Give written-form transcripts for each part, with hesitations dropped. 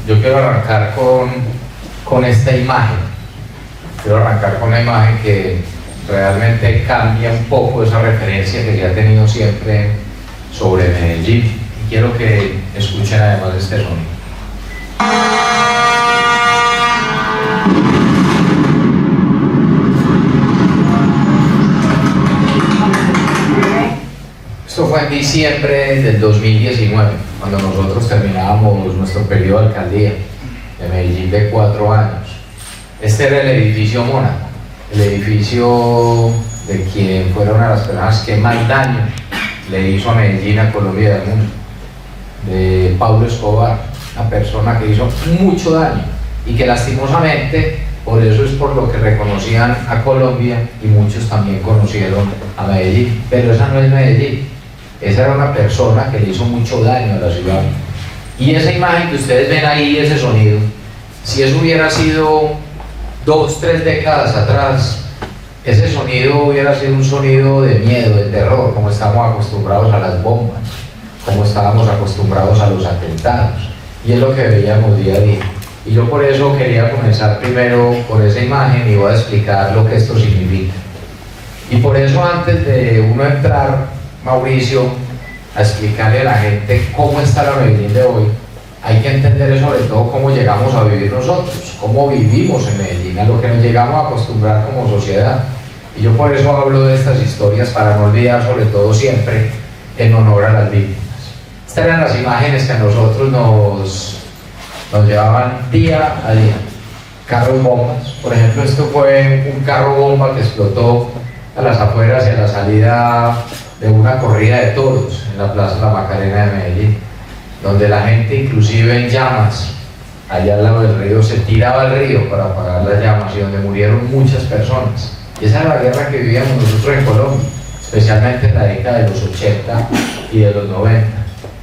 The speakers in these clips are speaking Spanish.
Yo quiero arrancar con esta imagen. Quiero arrancar con una imagen que realmente cambia un poco esa referencia que se ha tenido siempre sobre Medellín. Y quiero que escuchen además este sonido. Esto fue en diciembre del 2019, cuando nosotros terminábamos nuestro periodo de alcaldía de Medellín de 4 años. Este era el edificio Mónaco, el edificio de quien fuera una de las personas que más daño le hizo a Medellín, a Colombia y al mundo, de Pablo Escobar, una persona que hizo mucho daño y que lastimosamente, por eso es por lo que reconocían a Colombia y muchos también conocieron a Medellín, pero esa no es Medellín. Esa era una persona que le hizo mucho daño a la ciudad. Y esa imagen que ustedes ven ahí, ese sonido, si eso hubiera sido 2, 3 décadas atrás, ese sonido hubiera sido un sonido de miedo, de terror, como estamos acostumbrados a las bombas, como estábamos acostumbrados a los atentados. Y es lo que veíamos día a día. Y yo por eso quería comenzar primero por esa imagen y voy a explicar lo que esto significa. Y por eso, antes de uno entrar, Mauricio, a explicarle a la gente cómo está la Medellín de hoy, hay que entender sobre todo cómo llegamos a vivir nosotros, cómo vivimos en Medellín, a lo que nos llegamos a acostumbrar como sociedad. Y yo por eso hablo de estas historias, para no olvidar sobre todo siempre en honor a las víctimas. Estas eran las imágenes que a nosotros nos llevaban día a día. Carros bombas, por ejemplo, esto fue un carro bomba que explotó a las afueras y a la salida de una corrida de toros en la Plaza La Macarena de Medellín, donde la gente, inclusive en llamas, allá al lado del río, se tiraba al río para apagar las llamas y donde murieron muchas personas. Y esa era la guerra que vivíamos nosotros en Colombia, especialmente en la década de los 80 y de los 90.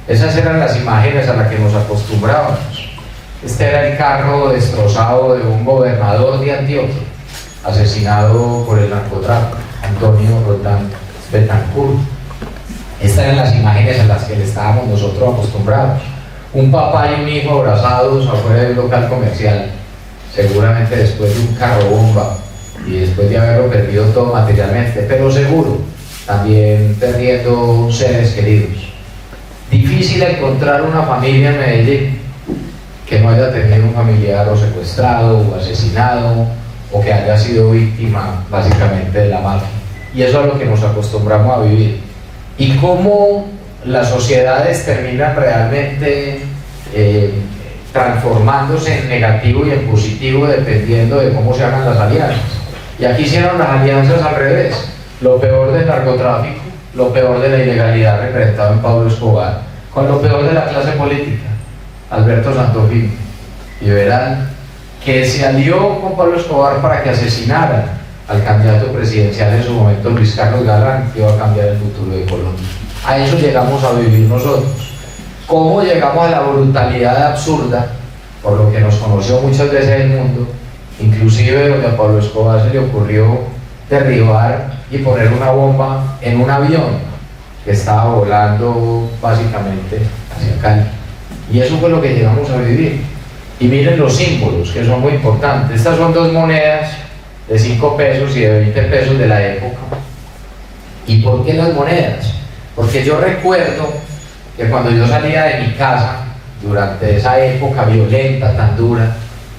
Esas eran las imágenes a las que nos acostumbrábamos. Este era el carro destrozado de un gobernador de Antioquia, asesinado por el narcotráfico, Antonio Roldán Betancourt. Estas eran las imágenes a las que le estábamos nosotros acostumbrados. Un papá y un hijo abrazados afuera de un local comercial, seguramente después de un carro bomba y después de haberlo perdido todo materialmente, pero seguro también perdiendo seres queridos. Difícil encontrar una familia en Medellín que no haya tenido un familiar o secuestrado o asesinado o que haya sido víctima básicamente de la mafia. Y eso es a lo que nos acostumbramos a vivir. Y cómo las sociedades terminan realmente transformándose en negativo y en positivo dependiendo de cómo se hagan las alianzas. Y aquí hicieron las alianzas al revés. Lo peor del narcotráfico, lo peor de la ilegalidad representado en Pablo Escobar, con lo peor de la clase política, Alberto Santofimio. Y verán que se alió con Pablo Escobar para que asesinaran al candidato presidencial en su momento, Luis Carlos Galán, que iba a cambiar el futuro de Colombia. A eso llegamos a vivir nosotros. ¿Cómo llegamos a la brutalidad absurda, por lo que nos conoció muchas veces el mundo, inclusive donde a Pablo Escobar se le ocurrió derribar y poner una bomba en un avión que estaba volando básicamente hacia Cali? Y eso fue lo que llegamos a vivir. Y miren los símbolos, que son muy importantes. Estas son 2 monedas de 5 pesos y de 20 pesos de la época. ¿Y por qué las monedas? Porque yo recuerdo que cuando yo salía de mi casa, durante esa época violenta, tan dura,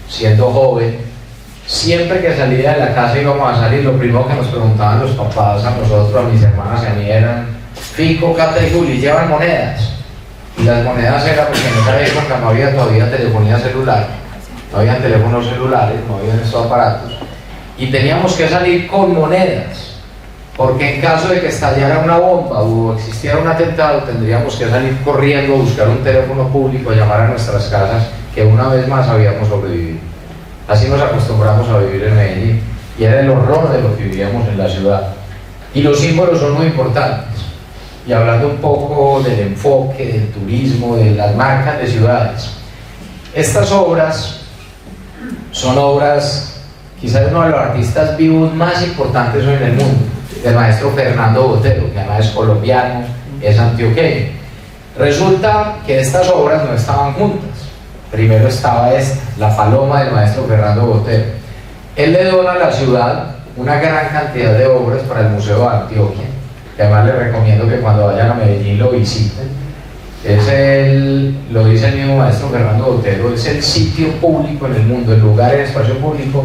siendo joven, siempre que salía de la casa íbamos a salir, lo primero que nos preguntaban los papás a nosotros, a mis hermanas y a mí, eran: Fico, Cata y Juli, ¿llevan monedas? Y las monedas eran porque en esa época no había todavía telefonía celular, no habían teléfonos celulares, no habían estos aparatos, y teníamos que salir con monedas, porque en caso de que estallara una bomba o existiera un atentado, tendríamos que salir corriendo a buscar un teléfono público, a llamar a nuestras casas, que una vez más habíamos sobrevivido. Así nos acostumbramos a vivir en Medellín, y era el horror de lo que vivíamos en la ciudad. Y los símbolos son muy importantes. Y hablando un poco del enfoque, del turismo, de las marcas de ciudades, estas obras son obras, quizás uno de los artistas vivos más importantes hoy en el mundo, del maestro Fernando Botero, que además es colombiano, es antioqueño. Resulta que estas obras no estaban juntas. primero estaba esta, la paloma del maestro Fernando Botero. Él le dona a la ciudad una gran cantidad de obras para el Museo de Antioquia, que además les recomiendo que cuando vayan a Medellín lo visiten. Lo dice el mismo maestro Fernando Botero, es el sitio público en el mundo, el lugar en espacio público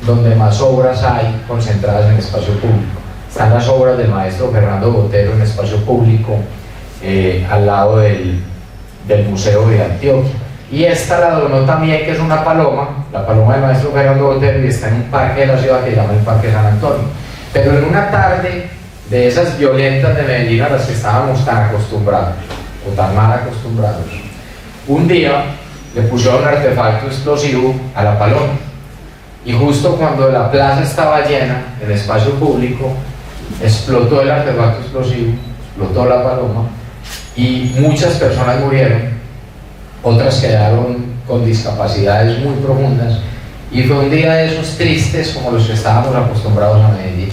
donde más obras hay concentradas en espacio público. Están las obras del maestro Fernando Botero en espacio público al lado del Museo de Antioquia. Y esta la donó también, que es una paloma, la paloma del maestro Fernando Botero, y está en un parque de la ciudad que se llama el Parque San Antonio. Pero en una tarde de esas violentas de Medellín a las que estábamos tan acostumbrados, o tan mal acostumbrados, un día le pusieron un artefacto explosivo a la paloma, y justo cuando la plaza estaba llena, el espacio público, explotó el artefacto explosivo, explotó la paloma, y muchas personas murieron, otras quedaron con discapacidades muy profundas, y fue un día de esos tristes como los que estábamos acostumbrados a Medellín.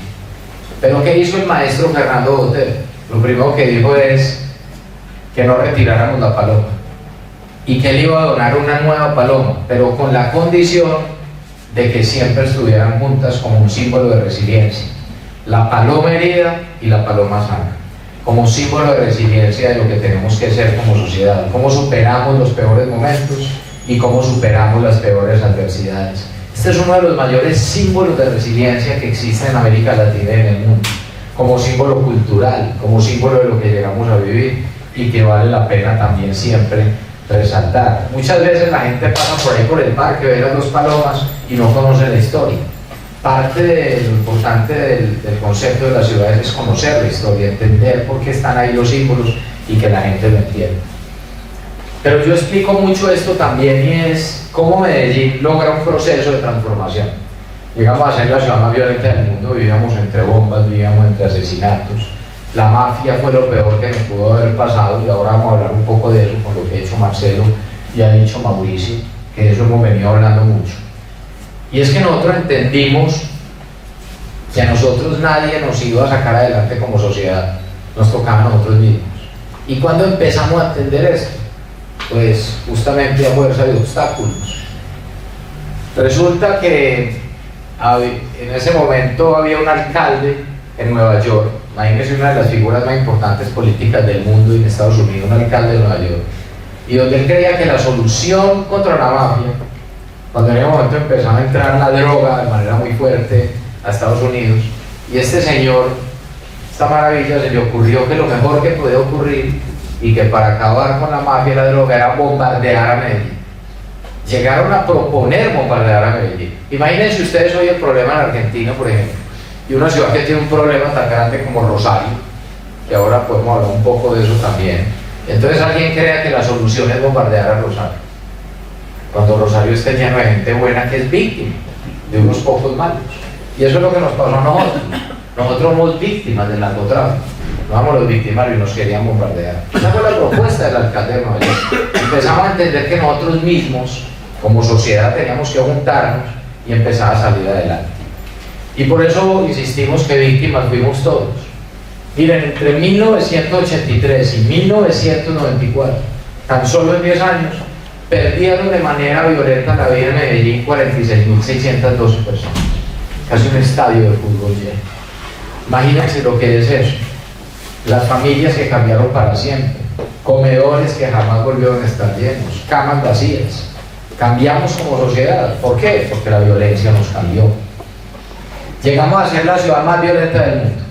Pero ¿qué hizo el maestro Fernando Botero? Lo primero que dijo es que no retiráramos la paloma y que él iba a donar una nueva paloma, pero con la condición de que siempre estuvieran juntas como un símbolo de resiliencia, la paloma herida y la paloma sana, como símbolo de resiliencia de lo que tenemos que ser como sociedad, cómo superamos los peores momentos y cómo superamos las peores adversidades. Este es uno de los mayores símbolos de resiliencia que existe en América Latina y en el mundo, como símbolo cultural, como símbolo de lo que llegamos a vivir y que vale la pena también siempre resaltar. Muchas veces la gente pasa por ahí por el parque, ve las dos palomas y no conoce la historia. Parte de lo importante del concepto de las ciudades es conocer la historia, entender por qué están ahí los símbolos y que la gente lo entienda. Pero yo explico mucho esto también, y es cómo Medellín logra un proceso de transformación. Llegamos a ser la ciudad más violenta del mundo, vivíamos entre bombas, vivíamos entre asesinatos. La mafia fue lo peor que nos pudo haber pasado, y ahora vamos a hablar un poco de eso con lo que ha hecho Marcelo y ha dicho Mauricio, que de eso hemos venido hablando mucho. Y es que nosotros entendimos que a nosotros nadie nos iba a sacar adelante como sociedad, nos tocaba a nosotros mismos. ¿Y cuando empezamos a entender esto? Pues justamente a fuerza de obstáculos. Resulta que en ese momento había un alcalde en Nueva York, imagínense, una de las figuras más importantes políticas del mundo y en Estados Unidos, un alcalde de Nueva York, y donde él creía que la solución contra la mafia, cuando en ese momento empezaba a entrar la droga de manera muy fuerte a Estados Unidos, y este señor, esta maravilla, se le ocurrió que lo mejor que podía ocurrir y que para acabar con la mafia y la droga era bombardear a Medellín. Llegaron a proponer bombardear a Medellín. Imagínense ustedes hoy el problema en Argentina, por ejemplo, y una ciudad que tiene un problema tan grande como Rosario, que ahora podemos hablar un poco de eso también. Entonces alguien crea que la solución es bombardear a Rosario, cuando Rosario esté lleno de gente buena que es víctima de unos pocos malos. Y eso es lo que nos pasó a nosotros. Nosotros somos víctimas del narcotráfico, no somos los victimarios y nos querían bombardear. Esa fue la propuesta del alcalde de Nueva York. Empezamos a entender que nosotros mismos, como sociedad, teníamos que juntarnos y empezar a salir adelante. Y por eso insistimos que víctimas fuimos todos. Miren, entre 1983 y 1994, tan solo en 10 años, perdieron de manera violenta la vida en Medellín 46.612 personas. Casi un estadio de fútbol lleno. Imagínense lo que es eso. Las familias que cambiaron para siempre, comedores que jamás volvieron a estar llenos, camas vacías. Cambiamos como sociedad. ¿Por qué? Porque la violencia nos cambió. Llegamos a ser la ciudad más violenta del mundo.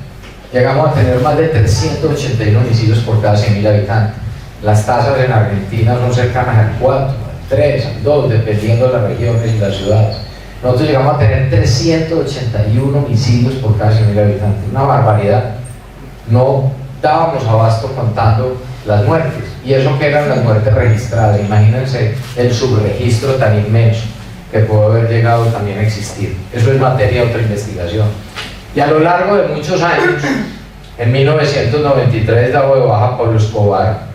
Llegamos a tener más de 381 homicidios por cada 100.000 habitantes. Las tasas en Argentina son cercanas al 4, al 3, al 2, dependiendo de las regiones y las ciudades. Nosotros llegamos a tener 381 homicidios por cada 100.000 habitantes. Una barbaridad. No dábamos abasto contando las muertes. Y eso que eran las muertes registradas. Imagínense el subregistro tan inmenso que pudo haber llegado también a existir. Eso es materia de otra investigación. Y a lo largo de muchos años, en 1993, dado de baja Pablo Escobar,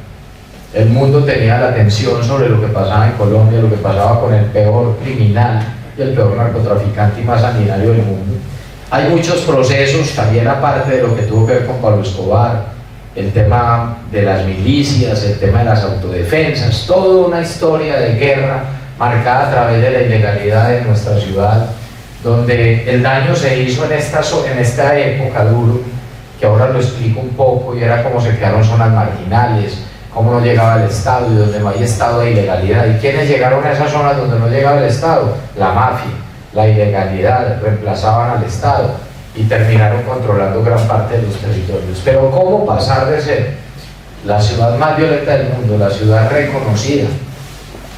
el mundo tenía la atención sobre lo que pasaba en Colombia, lo que pasaba con el peor criminal y el peor narcotraficante y más sanguinario del mundo. Hay muchos procesos también, aparte de lo que tuvo que ver con Pablo Escobar, el tema de las milicias, el tema de las autodefensas, toda una historia de guerra marcada a través de la ilegalidad de nuestra ciudad, donde el daño se hizo en esta época duro, que ahora lo explico un poco, y era cómo se crearon zonas marginales, cómo no llegaba el Estado, y donde no hay Estado de ilegalidad. ¿Y quiénes llegaron a esas zonas donde no llegaba el Estado? La mafia, la ilegalidad, reemplazaban al Estado y terminaron controlando gran parte de los territorios. Pero ¿cómo pasar de ser la ciudad más violenta del mundo, la ciudad reconocida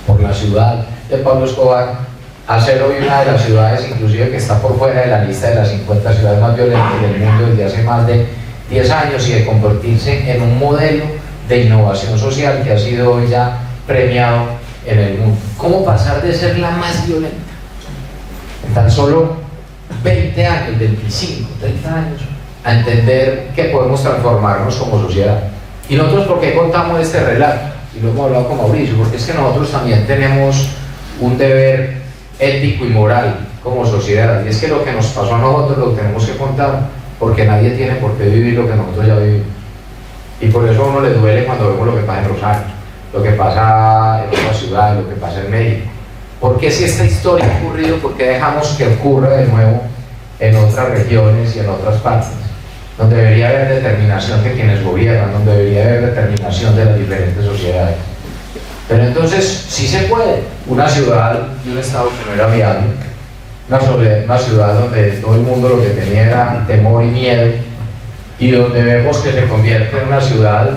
por la ciudad de Pablo Escobar, a ser hoy una de las ciudades inclusive que está por fuera de la lista de las 50 ciudades más violentas del mundo desde hace más de 10 años, y de convertirse en un modelo de innovación social que ha sido hoy ya premiado en el mundo? ¿Cómo pasar de ser la más violenta en tan solo 20 años, 25, 30 años, a entender que podemos transformarnos como sociedad? Y nosotros, ¿por qué contamos este relato? Y lo hemos hablado con Mauricio, porque es que nosotros también tenemos un deber ético y moral como sociedad, y es que lo que nos pasó a nosotros lo tenemos que contar, porque nadie tiene por qué vivir lo que nosotros ya vivimos. Y por eso a uno le duele cuando vemos lo que pasa en Rosario, lo que pasa en otra ciudad, lo que pasa en México. ¿Por qué, si esta historia ha ocurrido, por qué dejamos que ocurra de nuevo en otras regiones y en otras partes, donde debería haber determinación de quienes gobiernan, donde debería haber determinación de las diferentes sociedades? Pero entonces sí se puede. Una ciudad y un Estado que no era viable, una ciudad donde todo el mundo lo que tenía era temor y miedo, y donde vemos que se convierte en una ciudad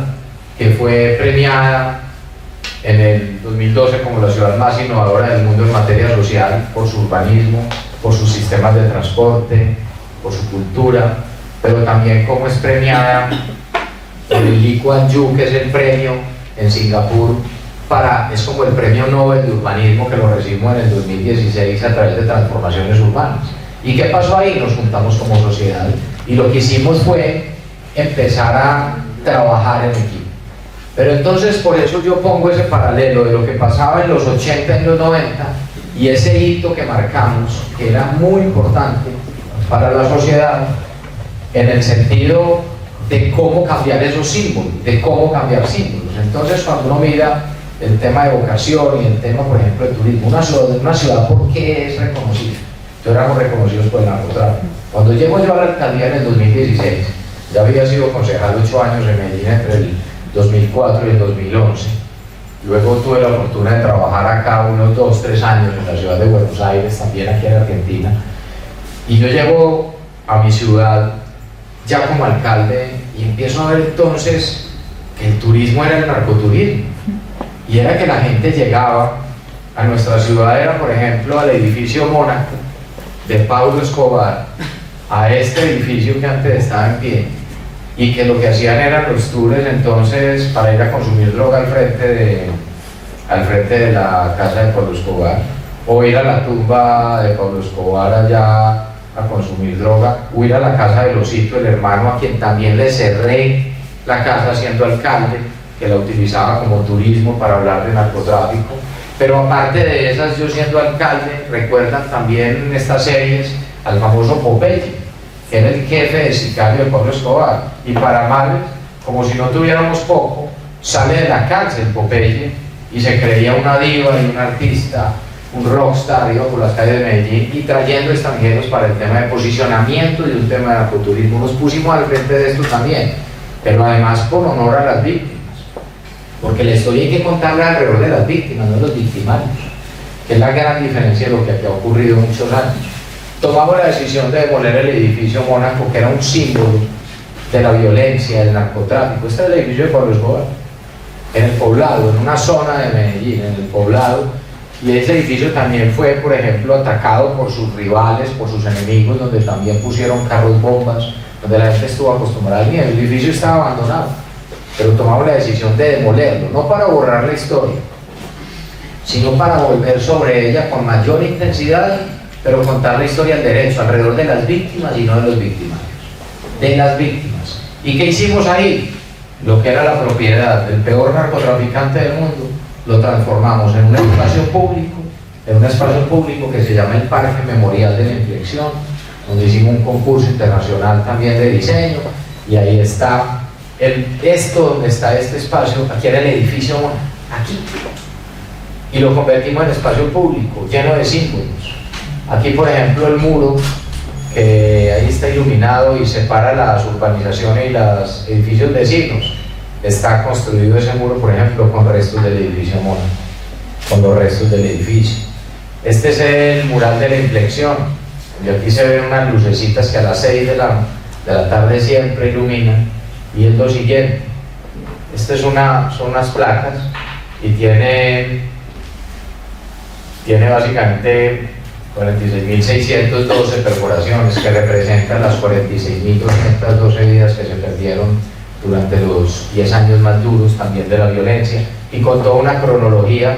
que fue premiada en el 2012 como la ciudad más innovadora del mundo en materia social, por su urbanismo, por sus sistemas de transporte, por su cultura, pero también como es premiada por el Lee Kuan Yew, que es el premio en Singapur, es como el premio Nobel de urbanismo, que lo recibimos en el 2016 a través de transformaciones urbanas. ¿Y qué pasó ahí? Nos juntamos como sociedad y lo que hicimos fue empezar a trabajar en equipo. Pero entonces, por eso yo pongo ese paralelo de lo que pasaba en los 80 y en los 90 y ese hito que marcamos, que era muy importante para la sociedad, en el sentido de cómo cambiar esos símbolos, de cómo cambiar símbolos. Entonces, cuando uno mira el tema de vocación y el tema, por ejemplo, de turismo, una ciudad, ¿por qué es reconocida? Entonces éramos reconocidos por el narcotráfico. Cuando llego yo a la alcaldía en el 2016, ya había sido concejal 8 años en Medellín entre el 2004 y el 2011. Luego tuve la fortuna de trabajar acá unos 2, 3 años en la ciudad de Buenos Aires, también aquí en Argentina. Y yo llego a mi ciudad ya como alcalde y empiezo a ver entonces que el turismo era el narcoturismo. Y era que la gente llegaba a nuestra ciudad, era por ejemplo al edificio Mónaco de Pablo Escobar, a este edificio que antes estaba en pie, y que lo que hacían eran los tours entonces para ir a consumir droga al frente de la casa de Pablo Escobar, o ir a la tumba de Pablo Escobar allá a consumir droga, o ir a la casa de Losito, el hermano a quien también le cerré la casa siendo alcalde, que la utilizaba como turismo para hablar de narcotráfico. Pero aparte de esas, yo siendo alcalde, recuerdan también en estas series al famoso Popeye, que era el jefe de sicario de Pablo Escobar, y para males, como si no tuviéramos poco, sale de la cárcel Popeye y se creía una diva y un artista, un rockstar, iba por las calles de Medellín y trayendo extranjeros para el tema de posicionamiento y un tema de narcoturismo. Nos pusimos al frente de esto también, pero además por honor a las víctimas, porque la historia hay que contarla alrededor de las víctimas, no de los victimarios, que es la gran diferencia de lo que aquí ha ocurrido muchos años. Tomamos la decisión de demoler el edificio Mónaco, que era un símbolo de la violencia, del narcotráfico. Este es el edificio de Pablo Escobar, en el Poblado, en una zona de Medellín, en el Poblado, y ese edificio también fue, por ejemplo, atacado por sus rivales, por sus enemigos, donde también pusieron carros bombas, donde la gente estuvo acostumbrada al miedo. El edificio estaba abandonado, pero tomamos la decisión de demolerlo, no para borrar la historia, sino para volver sobre ella con mayor intensidad, pero contar la historia del derecho alrededor de las víctimas y no de los victimarios, de las víctimas. ¿Y qué hicimos ahí? Lo que era la propiedad del peor narcotraficante del mundo, lo transformamos en un espacio público que se llama el Parque Memorial de la Inflexión, donde hicimos un concurso internacional también de diseño, y ahí está Esto donde está este espacio, aquí era el edificio Mona, aquí, y lo convertimos en espacio público, lleno de símbolos. Aquí, por ejemplo, el muro, que ahí está iluminado y separa las urbanizaciones y los edificios vecinos, está construido ese muro, por ejemplo, con restos del edificio Mona, con los restos del edificio. Este es el mural de la inflexión, y aquí se ven unas lucecitas que a las 6 de la tarde siempre iluminan, y es lo siguiente. Estas son unas placas y tiene básicamente 46.612 perforaciones que representan las 46.212 vidas que se perdieron durante los 10 años más duros también de la violencia, y con toda una cronología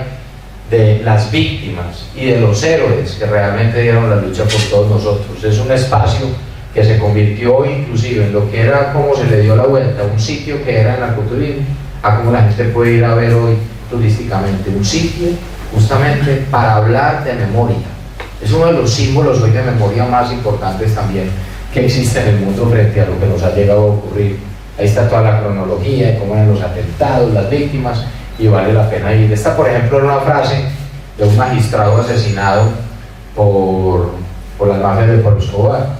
de las víctimas y de los héroes que realmente dieron la lucha por todos nosotros. Es un espacio que se convirtió inclusive en lo que era, como se le dio la vuelta, un sitio que era narcoturismo, a como la gente puede ir a ver hoy turísticamente, un sitio justamente para hablar de memoria. Es uno de los símbolos hoy de memoria más importantes también que existe en el mundo frente a lo que nos ha llegado a ocurrir. Ahí está toda la cronología de cómo eran los atentados, las víctimas, y vale la pena ir. Esta, por ejemplo, era una frase de un magistrado asesinado por las mafias de Pablo Escobar,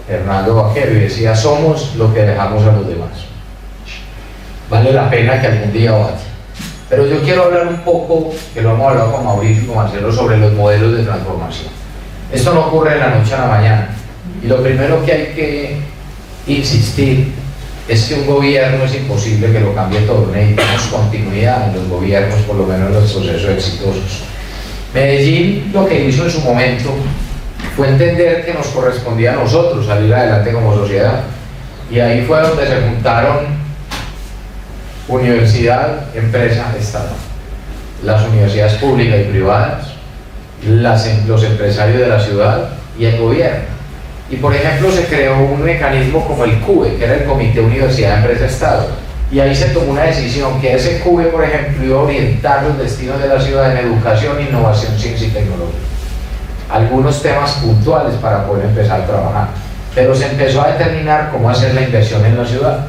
Hernando Vaquero, y decía: somos lo que dejamos a los demás. Vale la pena que algún día vaya. Pero yo quiero hablar un poco, que lo hemos hablado con Mauricio y con Marcelo, sobre los modelos de transformación. Esto no ocurre de la noche a la mañana, y lo primero que hay que insistir es que un gobierno es imposible que lo cambie todo. Necesitamos continuidad en los gobiernos, por lo menos en los procesos exitosos. Medellín lo que hizo en su momento fue entender que nos correspondía a nosotros salir adelante como sociedad, y ahí fue donde se juntaron universidad, empresa, Estado, las universidades públicas y privadas, los empresarios de la ciudad y el gobierno. Y por ejemplo se creó un mecanismo como el CUBE, que era el Comité Universidad, Empresa, Estado, y ahí se tomó una decisión que ese CUBE, por ejemplo, iba a orientar los destinos de la ciudad en educación, innovación, ciencia y tecnología, algunos temas puntuales para poder empezar a trabajar, pero se empezó a determinar cómo hacer la inversión en la ciudad.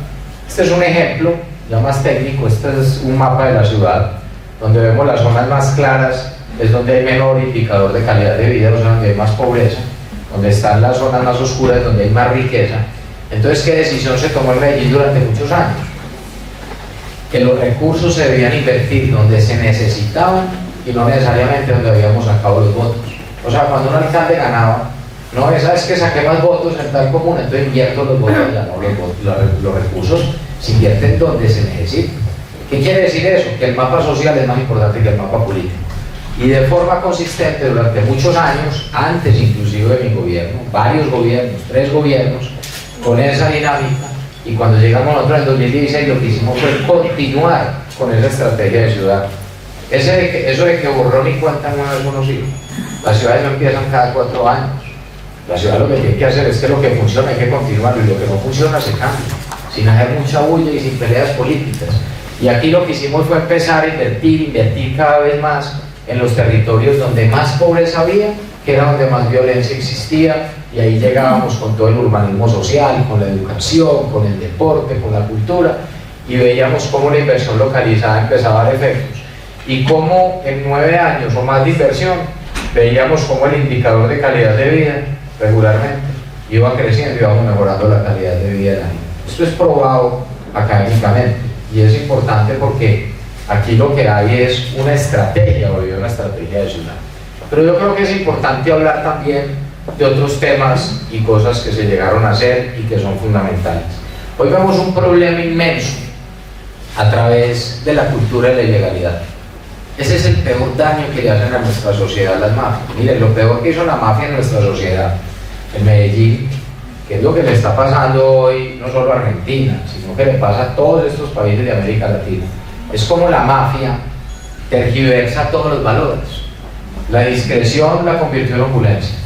Este es un ejemplo ya más técnico. Este es un mapa de la ciudad, donde vemos las zonas más claras, es donde hay menor indicador de calidad de vida, o sea, donde hay más pobreza, donde están las zonas más oscuras, donde hay más riqueza. Entonces, ¿qué decisión se tomó en Medellín durante muchos años? Que los recursos se debían invertir donde se necesitaban y no necesariamente donde habíamos sacado los votos. O sea, cuando un alcalde ganaba, no, ¿sabes que saqué más votos en tal comuna? Entonces invierto los votos allá. No, los recursos se invierten donde se necesita. ¿Qué quiere decir eso? Que el mapa social es más importante que el mapa político. Y de forma consistente durante muchos años, antes inclusive de mi gobierno, varios gobiernos, 3 gobiernos, con esa dinámica, y cuando llegamos nosotros en 2016 lo que hicimos fue continuar con esa estrategia de ciudad. Eso de que borrón y cuenta no es sirve. Las ciudades no empiezan cada 4 años. La ciudad lo que tiene que hacer es que lo que funciona hay que continuarlo, y lo que no funciona se cambia, sin hacer mucha bulla y sin peleas políticas. Y aquí lo que hicimos fue empezar a invertir cada vez más en los territorios donde más pobreza había, que era donde más violencia existía, y ahí llegábamos con todo el urbanismo social, con la educación, con el deporte, con la cultura, y veíamos cómo la inversión localizada empezaba a dar efectos, y cómo en 9 años o más de inversión veíamos cómo el indicador de calidad de vida regularmente iba creciendo y íbamos mejorando la calidad de vida de la gente. Esto es probado académicamente, y es importante porque aquí lo que hay es una estrategia de ciudad. Pero yo creo que es importante hablar también de otros temas y cosas que se llegaron a hacer y que son fundamentales. Hoy vemos un problema inmenso a través de la cultura de la ilegalidad. Ese es el peor daño que le hacen a nuestra sociedad las mafias. Miren, lo peor que hizo la mafia en nuestra sociedad, en Medellín, que es lo que le está pasando hoy no solo a Argentina, sino que le pasa a todos estos países de América Latina, es como la mafia tergiversa todos los valores. La discreción la convirtió en opulencia,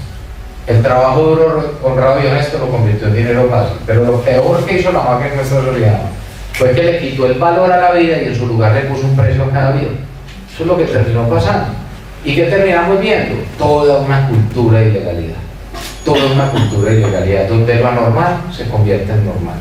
el trabajo duro, honrado y honesto lo convirtió en dinero fácil. Pero lo peor que hizo la mafia en nuestra sociedad fue que le quitó el valor a la vida y en su lugar le puso un precio a cada vida. Eso es lo que terminó pasando. ¿Y qué terminamos viendo? Toda una cultura de ilegalidad. Toda una cultura de ilegalidad, donde lo anormal se convierte en normal,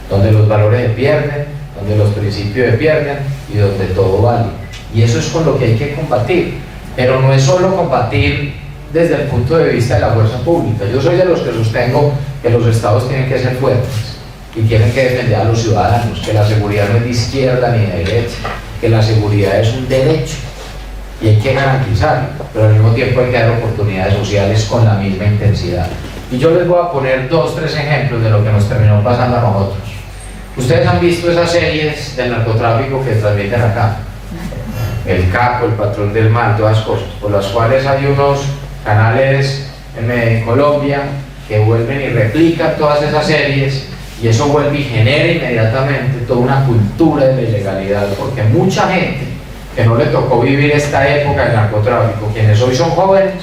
donde los valores se pierden, donde los principios se pierden y donde todo vale. Y eso es con lo que hay que combatir, pero no es solo combatir desde el punto de vista de la fuerza pública. Yo soy de los que sostengo que los estados tienen que ser fuertes y tienen que defender a los ciudadanos, que la seguridad no es de izquierda ni de derecha, que la seguridad es un derecho y hay que garantizarlo, pero al mismo tiempo hay que dar oportunidades sociales con la misma intensidad. Y yo les voy a poner 2 o 3 ejemplos de lo que nos terminó pasando a nosotros. Ustedes han visto esas series del narcotráfico que transmiten acá, El Capo, El Patrón del Mal, todas las cosas, por las cuales hay unos canales en Colombia que vuelven y replican todas esas series, y eso vuelve y genera inmediatamente toda una cultura de la ilegalidad, porque mucha gente que no le tocó vivir esta época del narcotráfico, quienes hoy son jóvenes,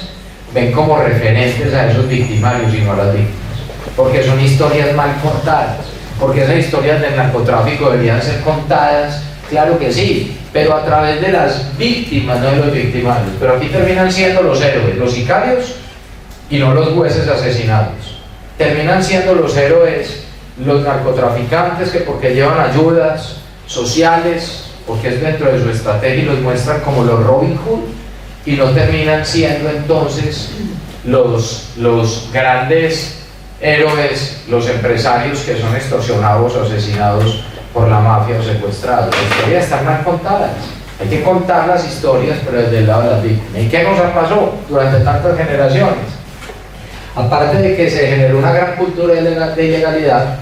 ven como referentes a esos victimarios y no a las víctimas, porque son historias mal contadas, porque esas historias del narcotráfico deberían ser contadas, claro que sí, pero a través de las víctimas, no de los victimarios. Pero aquí terminan siendo los héroes, los sicarios, y no los jueces asesinados. Terminan siendo los héroes los narcotraficantes, que porque llevan ayudas sociales, porque es dentro de su estrategia y los muestran como los Robin Hood, y no terminan siendo entonces los grandes héroes, los empresarios que son extorsionados o asesinados por la mafia o secuestrados. Las historias están mal contadas. Hay que contar las historias, pero desde el lado de las víctimas. ¿Y qué nos pasó durante tantas generaciones? Aparte de que se generó una gran cultura de ilegalidad,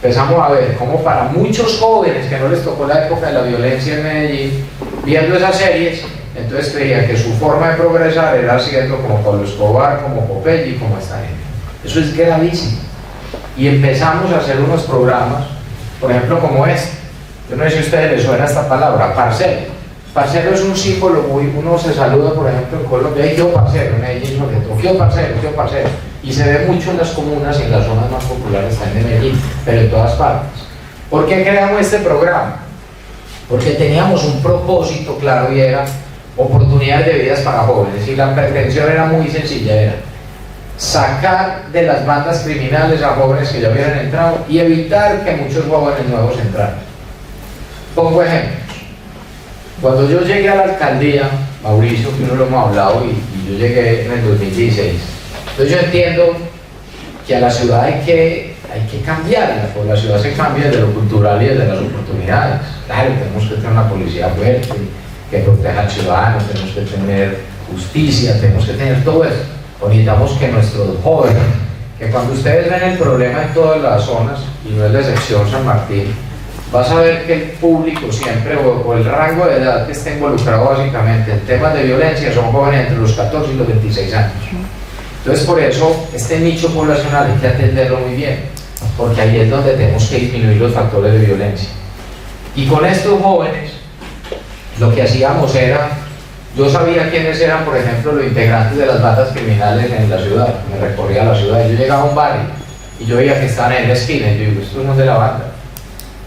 empezamos a ver cómo para muchos jóvenes que no les tocó la época de la violencia en Medellín, viendo esas series, entonces creían que su forma de progresar era siendo como Pablo Escobar, como Popeye y como esta gente. Eso es gravísimo. Y empezamos a hacer unos programas, por ejemplo como este. Yo no sé si a ustedes les suena esta palabra, parcero. Parcero es un símbolo muy, uno se saluda por ejemplo en Colombia, y yo parcero, en Medellín, yo parcero, y se ve mucho en las comunas y en las zonas más populares también de Medellín, pero en todas partes. ¿Por qué creamos este programa? Porque teníamos un propósito claro y era oportunidades de vidas para jóvenes, y la pretensión era muy sencilla, era sacar de las bandas criminales a jóvenes que ya habían entrado y evitar que muchos jóvenes nuevos entraran. Pongo ejemplos. Cuando yo llegué a la alcaldía, Mauricio, que uno lo hemos hablado, y yo llegué en el 2016, entonces yo entiendo que a la ciudad hay que cambiarla, porque la ciudad se cambia desde lo cultural y desde las oportunidades. Claro, tenemos que tener una policía fuerte, que proteja al ciudadano, tenemos que tener justicia, tenemos que tener todo eso. Necesitamos que nuestros jóvenes, que cuando ustedes ven el problema en todas las zonas, y no es la excepción San Martín, vas a ver que el público siempre, o el rango de edad que está involucrado básicamente en temas de violencia, son jóvenes entre los 14 y los 26 años. Entonces por eso este nicho poblacional hay que atenderlo muy bien, porque ahí es donde tenemos que disminuir los factores de violencia. Y con estos jóvenes, lo que hacíamos era, yo sabía quiénes eran, por ejemplo, los integrantes de las bandas criminales en la ciudad, me recorría la ciudad, yo llegaba a un barrio y yo veía que estaban en la esquina, y yo digo, estos son de la banda.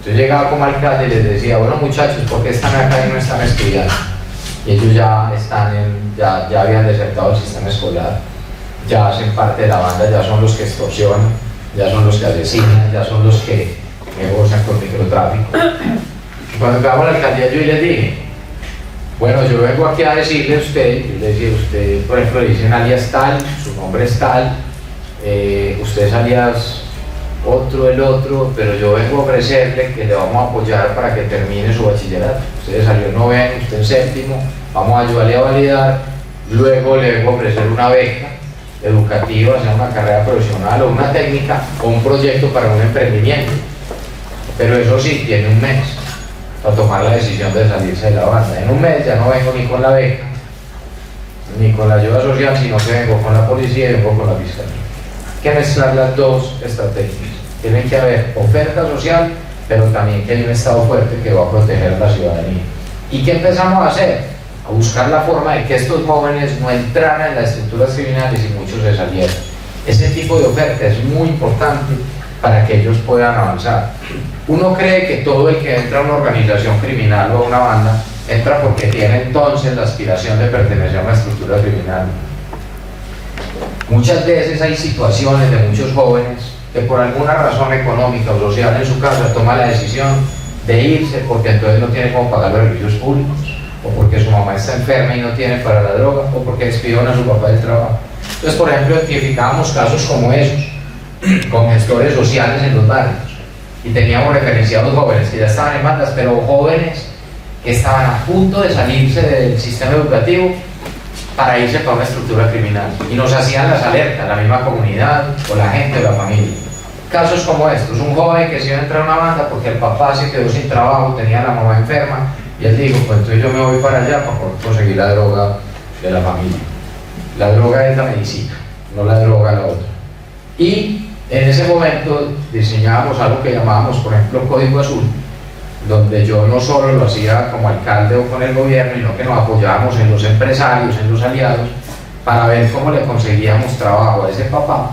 Yo llegaba como alcalde y les decía, bueno muchachos, ¿por qué están acá y no están estudiando? Y ellos ya ya habían desertado el sistema escolar, ya hacen parte de la banda, ya son los que extorsionan, ya son los que asesinan, ya son los que negocian con microtráfico. Y cuando llegamos a la alcaldía yo les dije, bueno, yo vengo aquí a decirle a usted, y le decía, usted, por ejemplo, le dicen alias tal, su nombre es tal, usted es alias otro, el otro, pero yo vengo a ofrecerle que le vamos a apoyar para que termine su bachillerato. Usted salió en noveno, usted en séptimo, vamos a ayudarle a validar, luego le vengo a ofrecer una beca educativa, sea una carrera profesional o una técnica o un proyecto para un emprendimiento. Pero eso sí, tiene un mes para tomar la decisión de salirse de la banda. En un mes ya no vengo ni con la beca, ni con la ayuda social, sino que vengo con la policía y vengo con la fiscalía. Hay que mezclar las dos estrategias. Tiene que haber oferta social, pero también que hay un Estado fuerte que va a proteger a la ciudadanía. ¿Y qué empezamos a hacer? A buscar la forma de que estos jóvenes no entraran en las estructuras criminales y muchos se salieran. Ese tipo de oferta es muy importante para que ellos puedan avanzar. Uno cree que todo el que entra a una organización criminal o a una banda entra porque tiene entonces la aspiración de pertenecer a una estructura criminal. Muchas veces hay situaciones de muchos jóvenes que por alguna razón económica o social en su casa toma la decisión de irse porque entonces no tiene cómo pagar los servicios públicos, o porque su mamá está enferma y no tiene para la droga, o porque despidieron a su papá del trabajo. Entonces, por ejemplo, identificábamos casos como esos, con gestores sociales en los barrios, y teníamos referenciados jóvenes que ya estaban en bandas, pero jóvenes que estaban a punto de salirse del sistema educativo para irse para una estructura criminal, y nos hacían las alertas, la misma comunidad, o la gente, o la familia. Casos como estos, un joven que se iba a entrar a una banda porque el papá se quedó sin trabajo, tenía a la mamá enferma, y él dijo, pues entonces yo me voy para allá para conseguir la droga de la familia. La droga es la medicina, no la droga la otra. Y en ese momento diseñábamos algo que llamábamos, por ejemplo, Código Azul, donde yo no solo lo hacía como alcalde o con el gobierno, sino que nos apoyábamos en los empresarios, en los aliados, para ver cómo le conseguíamos trabajo a ese papá,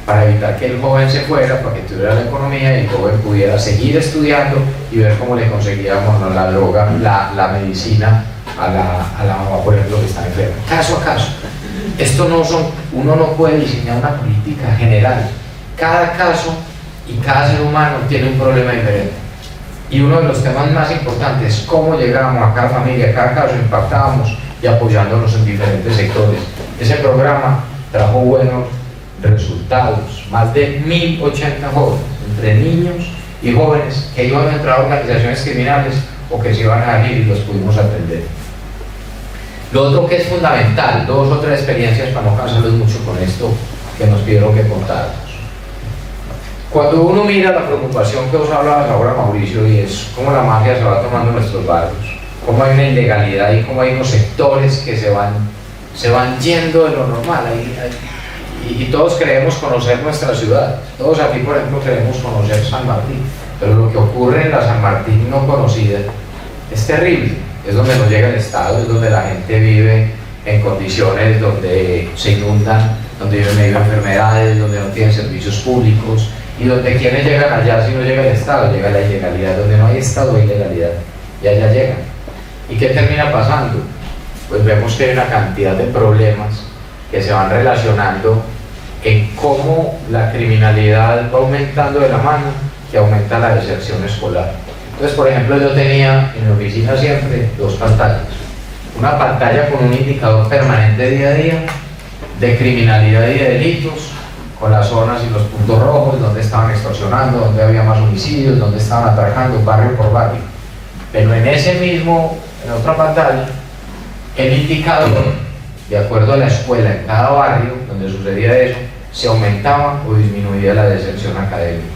para evitar que el joven se fuera, para que tuviera la economía y el joven pudiera seguir estudiando y ver cómo le conseguíamos, ¿no?, la droga, la medicina a la mamá, por ejemplo, que está enferma. Caso a caso. Esto no son, uno no puede diseñar una política general. Cada caso y cada ser humano tiene un problema diferente. Y uno de los temas más importantes es cómo llegamos a cada familia, a cada caso, impactábamos y apoyándonos en diferentes sectores. Ese programa trajo buenos resultados, más de 1080 jóvenes, entre niños y jóvenes que iban a entrar a organizaciones criminales o que se iban a ir, y los pudimos atender. Lo otro que es fundamental, 2 o 3 experiencias para no cansarlos mucho con esto que nos pidieron que contáramos. Cuando uno mira la preocupación que os hablabas ahora, Mauricio, y es cómo la mafia se va tomando en nuestros barrios, cómo hay una ilegalidad y cómo hay unos sectores que se van yendo de lo normal. Y todos queremos conocer nuestra ciudad. Todos aquí, por ejemplo, queremos conocer San Martín, pero lo que ocurre en la San Martín no conocida es terrible. Es donde no llega el Estado, es donde la gente vive en condiciones donde se inundan, donde viven medio enfermedades, donde no tienen servicios públicos, y donde quienes llegan allá si no llega el Estado, llega la ilegalidad. Donde no hay Estado hay ilegalidad, y allá llegan. ¿Y qué termina pasando? Pues vemos que hay una cantidad de problemas que se van relacionando en cómo la criminalidad va aumentando de la mano, que aumenta la deserción escolar. Entonces, por ejemplo, yo tenía en mi oficina siempre 2 pantallas. Una pantalla con un indicador permanente día a día de criminalidad y de delitos, con las zonas y los puntos rojos, donde estaban extorsionando, donde había más homicidios, donde estaban atracando, barrio por barrio. Pero en otra pantalla, el indicador, de acuerdo a la escuela en cada barrio donde sucedía eso, se aumentaba o disminuía la deserción académica.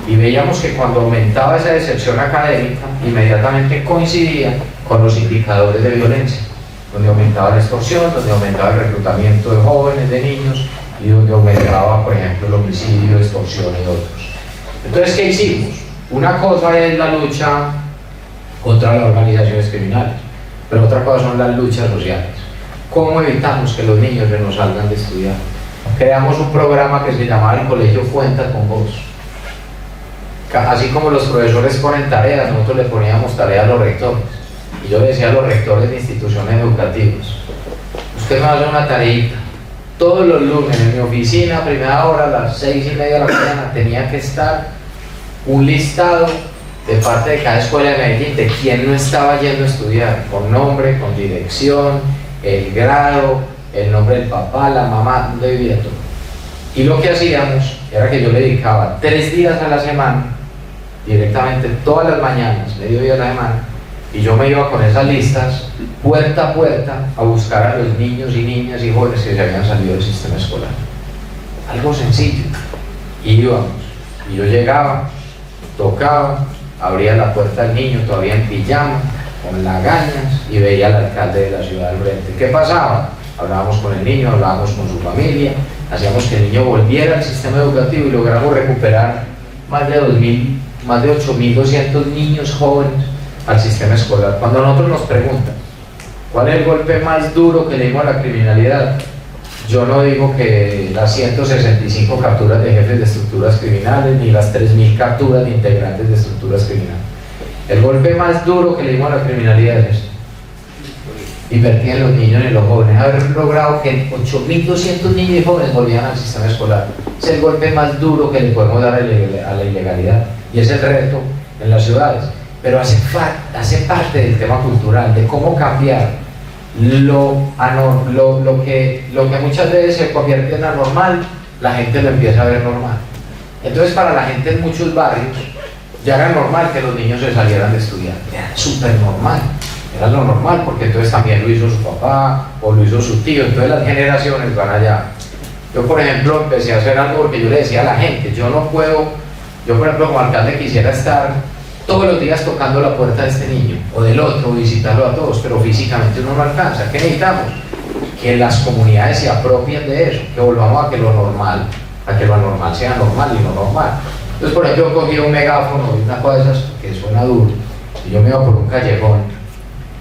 Y veíamos que cuando aumentaba esa deserción académica, inmediatamente coincidía con los indicadores de violencia, donde aumentaba la extorsión, donde aumentaba el reclutamiento de jóvenes, de niños, y donde aumentaba, por ejemplo, el homicidio, extorsión y otros. Entonces, ¿qué hicimos? Una cosa es la lucha contra las organizaciones criminales, pero otra cosa son las luchas sociales. ¿Cómo evitamos que los niños se nos salgan de estudiar? Creamos un programa que se llamaba El Colegio Cuenta con Vos. Así como los profesores ponen tareas, nosotros le poníamos tareas a los rectores. Y yo decía a los rectores de instituciones educativas: usted me va a hacer una tareita. Todos los lunes en mi oficina, a primera hora, a las 6:30 de la mañana, tenía que estar un listado de parte de cada escuela de Medellín de quién no estaba yendo a estudiar, con nombre, con dirección, el grado, el nombre del papá, la mamá, donde vivía todo. Y lo que hacíamos era que yo le dedicaba 3 días a la semana, directamente todas las mañanas, medio día a la semana, y yo me iba con esas listas puerta a puerta a buscar a los niños y niñas y jóvenes que se habían salido del sistema escolar. Algo sencillo. Y íbamos, y yo llegaba, tocaba, abría la puerta al niño todavía en pijama, con lagañas, y veía al alcalde de la ciudad al frente. ¿Qué pasaba? Hablábamos con el niño, hablábamos con su familia, hacíamos que el niño volviera al sistema educativo y logramos recuperar más de 8.200 niños jóvenes al sistema escolar. Cuando a nosotros nos preguntan ¿cuál es el golpe más duro que le dimos a la criminalidad? Yo no digo que las 165 capturas de jefes de estructuras criminales ni las 3.000 capturas de integrantes de estructuras criminales. El golpe más duro que le dimos a la criminalidad es esto. invertir en los niños y en los jóvenes, haber logrado que 8.200 niños y jóvenes volvieran al sistema escolar. Es el golpe más duro que le podemos dar a la ilegalidad, y es el reto en las ciudades, pero hace parte del tema cultural, de cómo cambiar lo que muchas veces se convierte en anormal, la gente lo empieza a ver normal. Entonces para la gente en muchos barrios ya era normal que los niños se salieran de estudiar, era súper normal, era lo normal, porque entonces también lo hizo su papá o lo hizo su tío, entonces las generaciones van allá. Yo por ejemplo empecé a hacer algo porque yo le decía a la gente, yo no puedo, yo por ejemplo como alcalde quisiera estar todos los días tocando la puerta de este niño o del otro, visitarlo a todos, pero físicamente uno no alcanza. ¿Qué necesitamos? Que las comunidades se apropien de eso, que volvamos a que lo anormal sea normal y no normal. Entonces por ejemplo yo cogí un megáfono y una cosa de esas que suena duro, y yo me iba por un callejón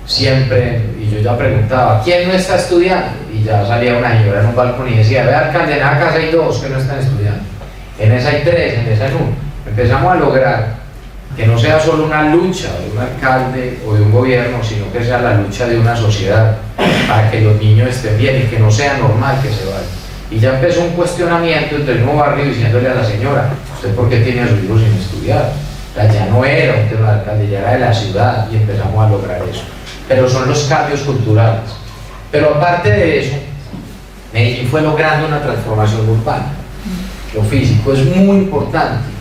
siempre, y yo ya preguntaba, ¿quién no está estudiando? Y ya salía una señora en un balcón y decía, ve alcalde, en la casa hay 2 que no están estudiando, en esa hay 3, en esa hay 1. Empezamos a lograr que no sea solo una lucha de un alcalde o de un gobierno, sino que sea la lucha de una sociedad para que los niños estén bien y que no sea normal que se vayan. Y ya empezó un cuestionamiento entre el mismo barrio diciéndole a la señora, ¿usted por qué tiene a sus hijos sin estudiar? O sea, ya no era un tema de alcalde, ya era de la ciudad, y empezamos a lograr eso. Pero son los cambios culturales. Pero aparte de eso, Medellín fue logrando una transformación urbana. Lo físico es muy importante.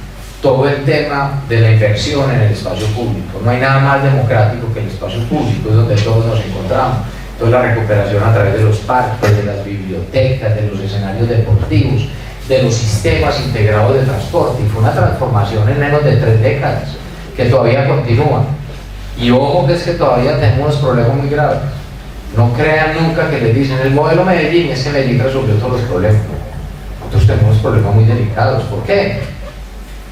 Todo el tema de la inversión en el espacio público. No hay nada más democrático que el espacio público, es donde todos nos encontramos. Entonces la recuperación a través de los parques, de las bibliotecas, de los escenarios deportivos, de los sistemas integrados de transporte, y fue una transformación en menos de 3 décadas, que todavía continúa. Y ojo que es que todavía tenemos problemas muy graves. No crean nunca que les dicen, el modelo Medellín es que Medellín resolvió todos los problemas. Nosotros tenemos problemas muy delicados. ¿Por qué?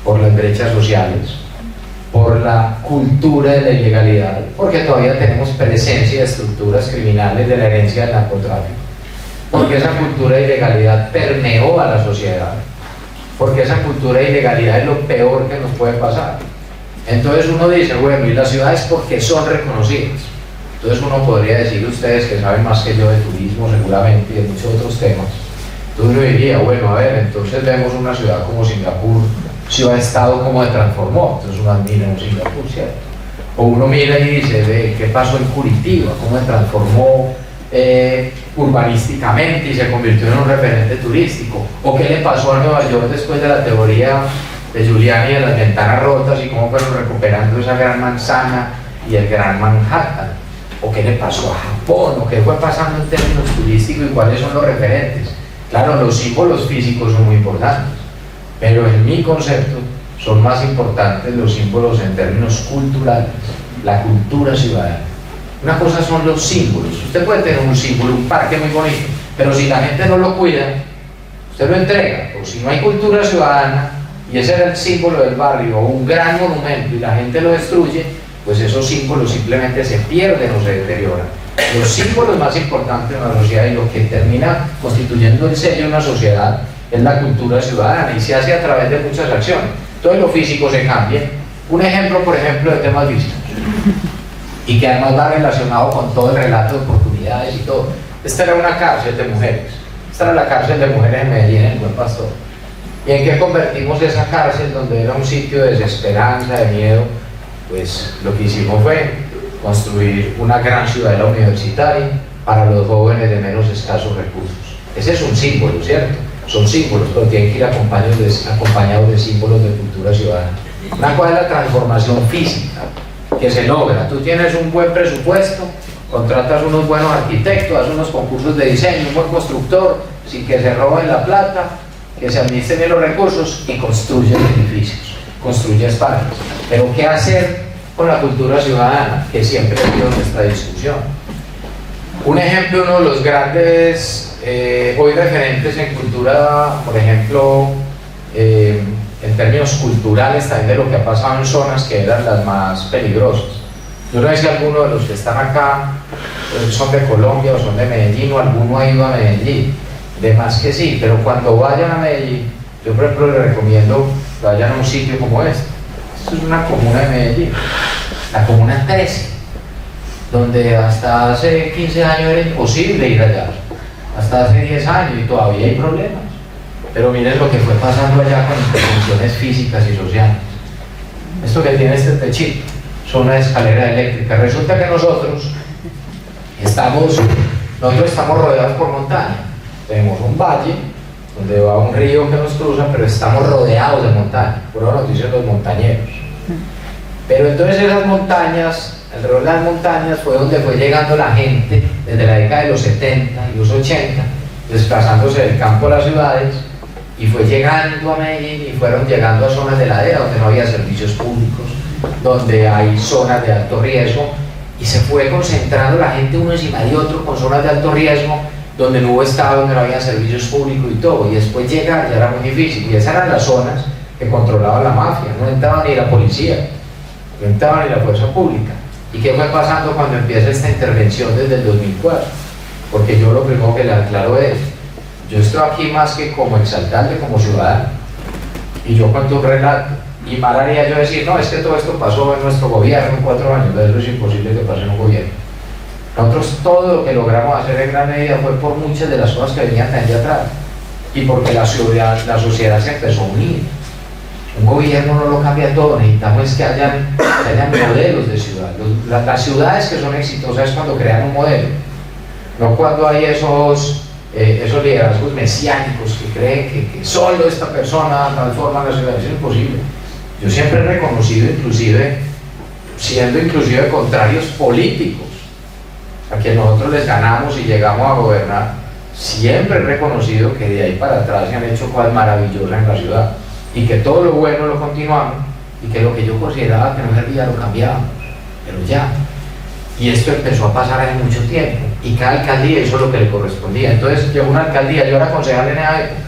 Por las brechas sociales, por la cultura de la ilegalidad, porque todavía tenemos presencia de estructuras criminales de la herencia del narcotráfico, porque esa cultura de ilegalidad permeó a la sociedad, porque esa cultura de ilegalidad es lo peor que nos puede pasar. Entonces uno dice, bueno, y las ciudades porque son reconocidas. Entonces uno podría decir, ustedes que saben más que yo de turismo seguramente y de muchos otros temas, entonces uno diría, bueno, a ver, entonces vemos una ciudad como Singapur, ciudad-estado como se transformó, entonces uno admira un Singapur, ¿cierto? O uno mira y dice, ve, ¿qué pasó en Curitiba? ¿Cómo se transformó urbanísticamente y se convirtió en un referente turístico? ¿O qué le pasó a Nueva York después de la teoría de Giuliani de las ventanas rotas y cómo fueron recuperando esa gran manzana y el gran Manhattan? ¿O qué le pasó a Japón? ¿O qué fue pasando en términos turísticos y cuáles son los referentes? Claro, los símbolos físicos son muy importantes, pero en mi concepto son más importantes los símbolos en términos culturales, la cultura ciudadana. Una cosa son los símbolos. Usted puede tener un símbolo, un parque muy bonito, pero si la gente no lo cuida, usted lo entrega. O si no hay cultura ciudadana, y ese era el símbolo del barrio, o un gran monumento, y la gente lo destruye, pues esos símbolos simplemente se pierden o se deterioran. Los símbolos más importantes de una sociedad y lo que termina constituyendo el sello de una sociedad es la cultura ciudadana, y se hace a través de muchas acciones. Todo lo físico se cambia. Un ejemplo, por ejemplo, de temas físicos, y que además va relacionado con todo el relato de oportunidades y todo. Esta era una cárcel de mujeres. Esta era la cárcel de mujeres en Medellín, en el Buen Pastor. ¿Y en qué convertimos esa cárcel, donde era un sitio de desesperanza, de miedo? Pues lo que hicimos fue construir una gran ciudadela universitaria para los jóvenes de menos escasos recursos. Ese es un símbolo, ¿cierto? Son símbolos, pero tienen que ir acompañados de símbolos de cultura ciudadana. Una cosa es la transformación física que se logra. Tú tienes un buen presupuesto, contratas unos buenos arquitectos, haces unos concursos de diseño, un buen constructor, sin que se roben la plata, que se administren bien los recursos, y construyes edificios, construyes parques. Pero ¿qué hacer con la cultura ciudadana? Que siempre ha sido nuestra discusión. Un ejemplo, uno de los grandes hoy referentes en cultura, por ejemplo, en términos culturales también de lo que ha pasado en zonas que eran las más peligrosas. Yo no sé si alguno de los que están acá son de Colombia o son de Medellín, o alguno ha ido a Medellín. De más que sí, pero cuando vayan a Medellín, yo por ejemplo les recomiendo que vayan a un sitio como este. Esto es una comuna de Medellín, la comuna 13. donde hasta hace 15 años era imposible ir allá, hasta hace 10 años, y todavía hay problemas. Pero miren lo que fue pasando allá con intervenciones físicas y sociales. Esto que tiene este techito son una escalera eléctrica. Resulta que nosotros estamos rodeados por montaña. Tenemos un valle donde va un río que nos cruza, pero estamos rodeados de montaña. Por eso nos dicen los montañeros. Pero entonces esas montañas, alrededor de las montañas fue donde fue llegando la gente desde la década de los 70 y los 80, desplazándose del campo a las ciudades, y fue llegando a Medellín y fueron llegando a zonas de ladera donde no había servicios públicos, donde hay zonas de alto riesgo, y se fue concentrando la gente uno encima de otro con zonas de alto riesgo, donde no hubo estado, donde no había servicios públicos y todo, y después llegar ya era muy difícil, y esas eran las zonas que controlaba la mafia, no entraba ni la policía, no entraba ni la fuerza pública. ¿Y qué fue pasando cuando empieza esta intervención desde el 2004? Porque yo lo primero que le aclaro es, yo estoy aquí más que como exalcalde, como ciudadano, y yo cuento un relato, y mal haría yo decir, no, es que todo esto pasó en nuestro gobierno en 4 años, eso es imposible que pase en un gobierno. Nosotros todo lo que logramos hacer en gran medida fue por muchas de las cosas que venían de atrás, y porque la sociedad se empezó a unir. Un gobierno no lo cambia todo, necesitamos que hayan modelos de ciudad. Las ciudades que son exitosas es cuando crean un modelo, no cuando hay esos liderazgos mesiánicos que creen que solo esta persona transforma la ciudad. Eso es imposible. Yo siempre he reconocido, siendo inclusive contrarios políticos, a quienes nosotros les ganamos y llegamos a gobernar, siempre he reconocido que de ahí para atrás se han hecho cosas maravillosas en la ciudad, y que todo lo bueno lo continuamos, y que lo que yo consideraba que no servía lo cambiamos, pero ya. Y esto empezó a pasar hace mucho tiempo, y cada alcaldía hizo lo que le correspondía. Entonces llegó una alcaldía, yo era concejal en esa época,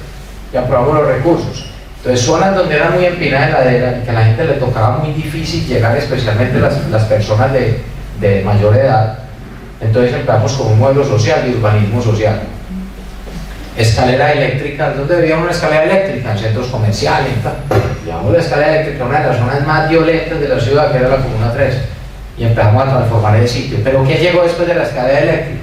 y aprobamos los recursos. Entonces zonas donde era muy empinada de ladera y que a la gente le tocaba muy difícil llegar, especialmente las personas de mayor edad, entonces empezamos con un modelo social y urbanismo social. Escalera eléctrica, ¿dónde había una escalera eléctrica? En centros comerciales, llevamos la escalera eléctrica a una de las zonas más violentas de la ciudad, que era la Comuna 3, y empezamos a transformar el sitio. ¿Pero qué llegó después de la escalera eléctrica?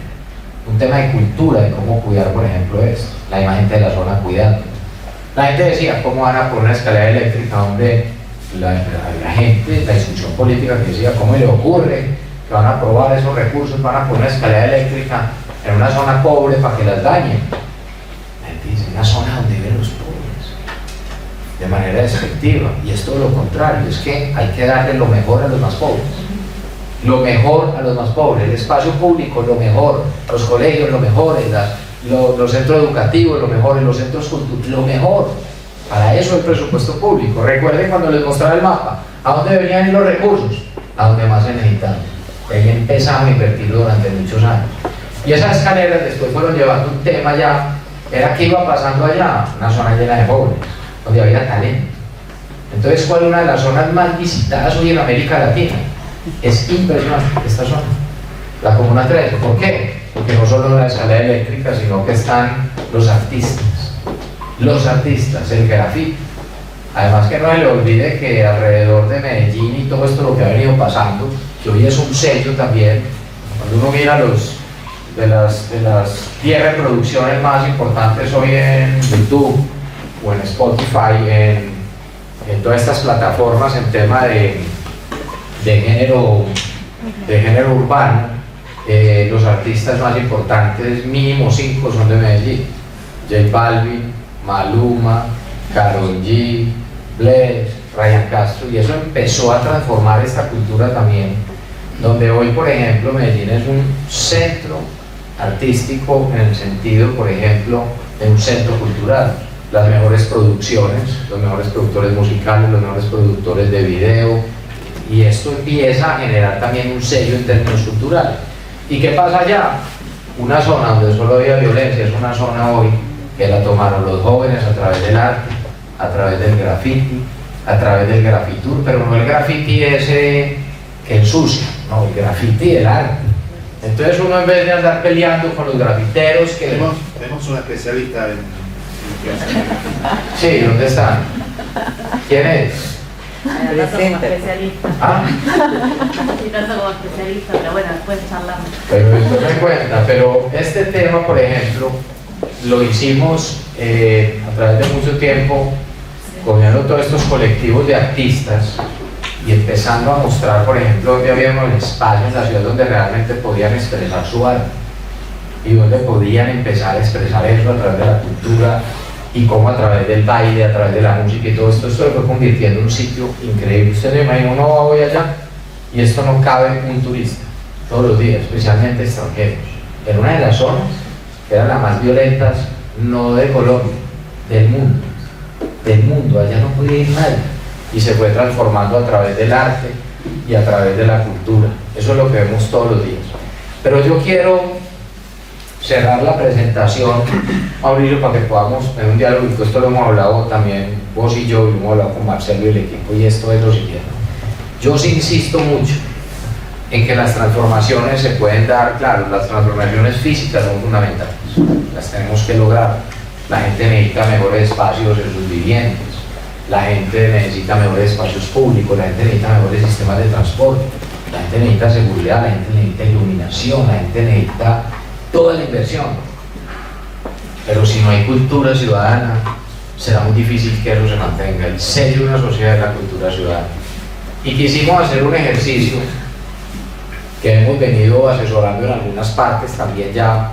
Un tema de cultura, de cómo cuidar, por ejemplo, esto, la imagen de la zona cuidando. La gente decía, ¿cómo van a poner una escalera eléctrica donde la gente, la institución política que decía, ¿cómo le ocurre que van a aprobar esos recursos, van a poner una escalera eléctrica en una zona pobre para que las dañen? La gente dice, una zona donde viven los pobres, de manera despectiva, y es todo lo contrario, es que hay que darle lo mejor a los más pobres. Lo mejor a los más pobres, el espacio público, lo mejor, los colegios, lo mejor, los centros educativos, lo mejor, en los centros culturales, lo mejor. Para eso el presupuesto público. Recuerden cuando les mostraba el mapa, ¿a dónde venían los recursos? A donde más se necesitaban. Ahí empezamos a invertirlo durante muchos años. Y esas escaleras después fueron llevando un tema ya, era que iba pasando allá, una zona llena de jóvenes, donde había talento. Entonces, ¿cuál es una de las zonas más visitadas hoy en América Latina? Es impresionante esta zona, la Comuna 3. ¿Por qué? Porque no solo la escalera eléctrica, sino que están los artistas, el grafiti. Además que no se le olvide que alrededor de Medellín y todo esto lo que ha venido pasando, que hoy es un sello también, cuando uno mira de las 10 reproducciones más importantes hoy en YouTube o en Spotify, en todas estas plataformas en tema de género urbano, los artistas más importantes, mínimo 5, son de Medellín: J Balvin, Maluma, Karol G, Bless, Ryan Castro. Y eso empezó a transformar esta cultura también, donde hoy, por ejemplo, Medellín es un centro artístico en el sentido, por ejemplo, de un centro cultural. Las mejores producciones, los mejores productores musicales, los mejores productores de video, y esto empieza a generar también un sello en términos culturales. ¿Y qué pasa allá? Una zona donde solo había violencia es una zona hoy que la tomaron los jóvenes a través del arte, a través del graffiti, a través del grafitur, pero no el graffiti ese que ensucia, no, el graffiti del arte. Entonces uno, en vez de andar peleando con los grafiteros que... Tenemos una especialista en... Sí, ¿dónde están? ¿Quién es? Tanto como especialista. Ah, Y tanto como especialista, pero bueno, después charlamos. pero esto me cuenta. Pero este tema, por ejemplo, lo hicimos a través de mucho tiempo, cogiendo todos estos colectivos de artistas y empezando a mostrar, por ejemplo, donde había unos espacios en la ciudad donde realmente podían expresar su arte y donde podían empezar a expresar eso a través de la cultura y cómo a través del baile, a través de la música y todo esto se fue convirtiendo en un sitio increíble. Usted se imagina, uno va hoy allá y esto no cabe un turista todos los días, especialmente extranjeros, en una de las zonas que eran las más violentas, no de Colombia, del mundo, allá no podía ir nadie, y se fue transformando a través del arte y a través de la cultura. Eso es lo que vemos todos los días. Pero yo quiero cerrar la presentación, Mauricio, para que podamos tener un diálogo, y esto lo hemos hablado también vos y yo, y lo hemos hablado con Marcelo y el equipo, y esto es lo siguiente. Yo sí insisto mucho en que las transformaciones se pueden dar, claro, las transformaciones físicas son fundamentales, las tenemos que lograr. La gente necesita mejores espacios en sus viviendas, la gente necesita mejores espacios públicos, la gente necesita mejores sistemas de transporte, la gente necesita seguridad, la gente necesita iluminación, la gente necesita toda la inversión. Pero si no hay cultura ciudadana, será muy difícil que eso se mantenga. El sello de una sociedad es la cultura ciudadana. Y quisimos hacer un ejercicio que hemos venido asesorando en algunas partes también ya,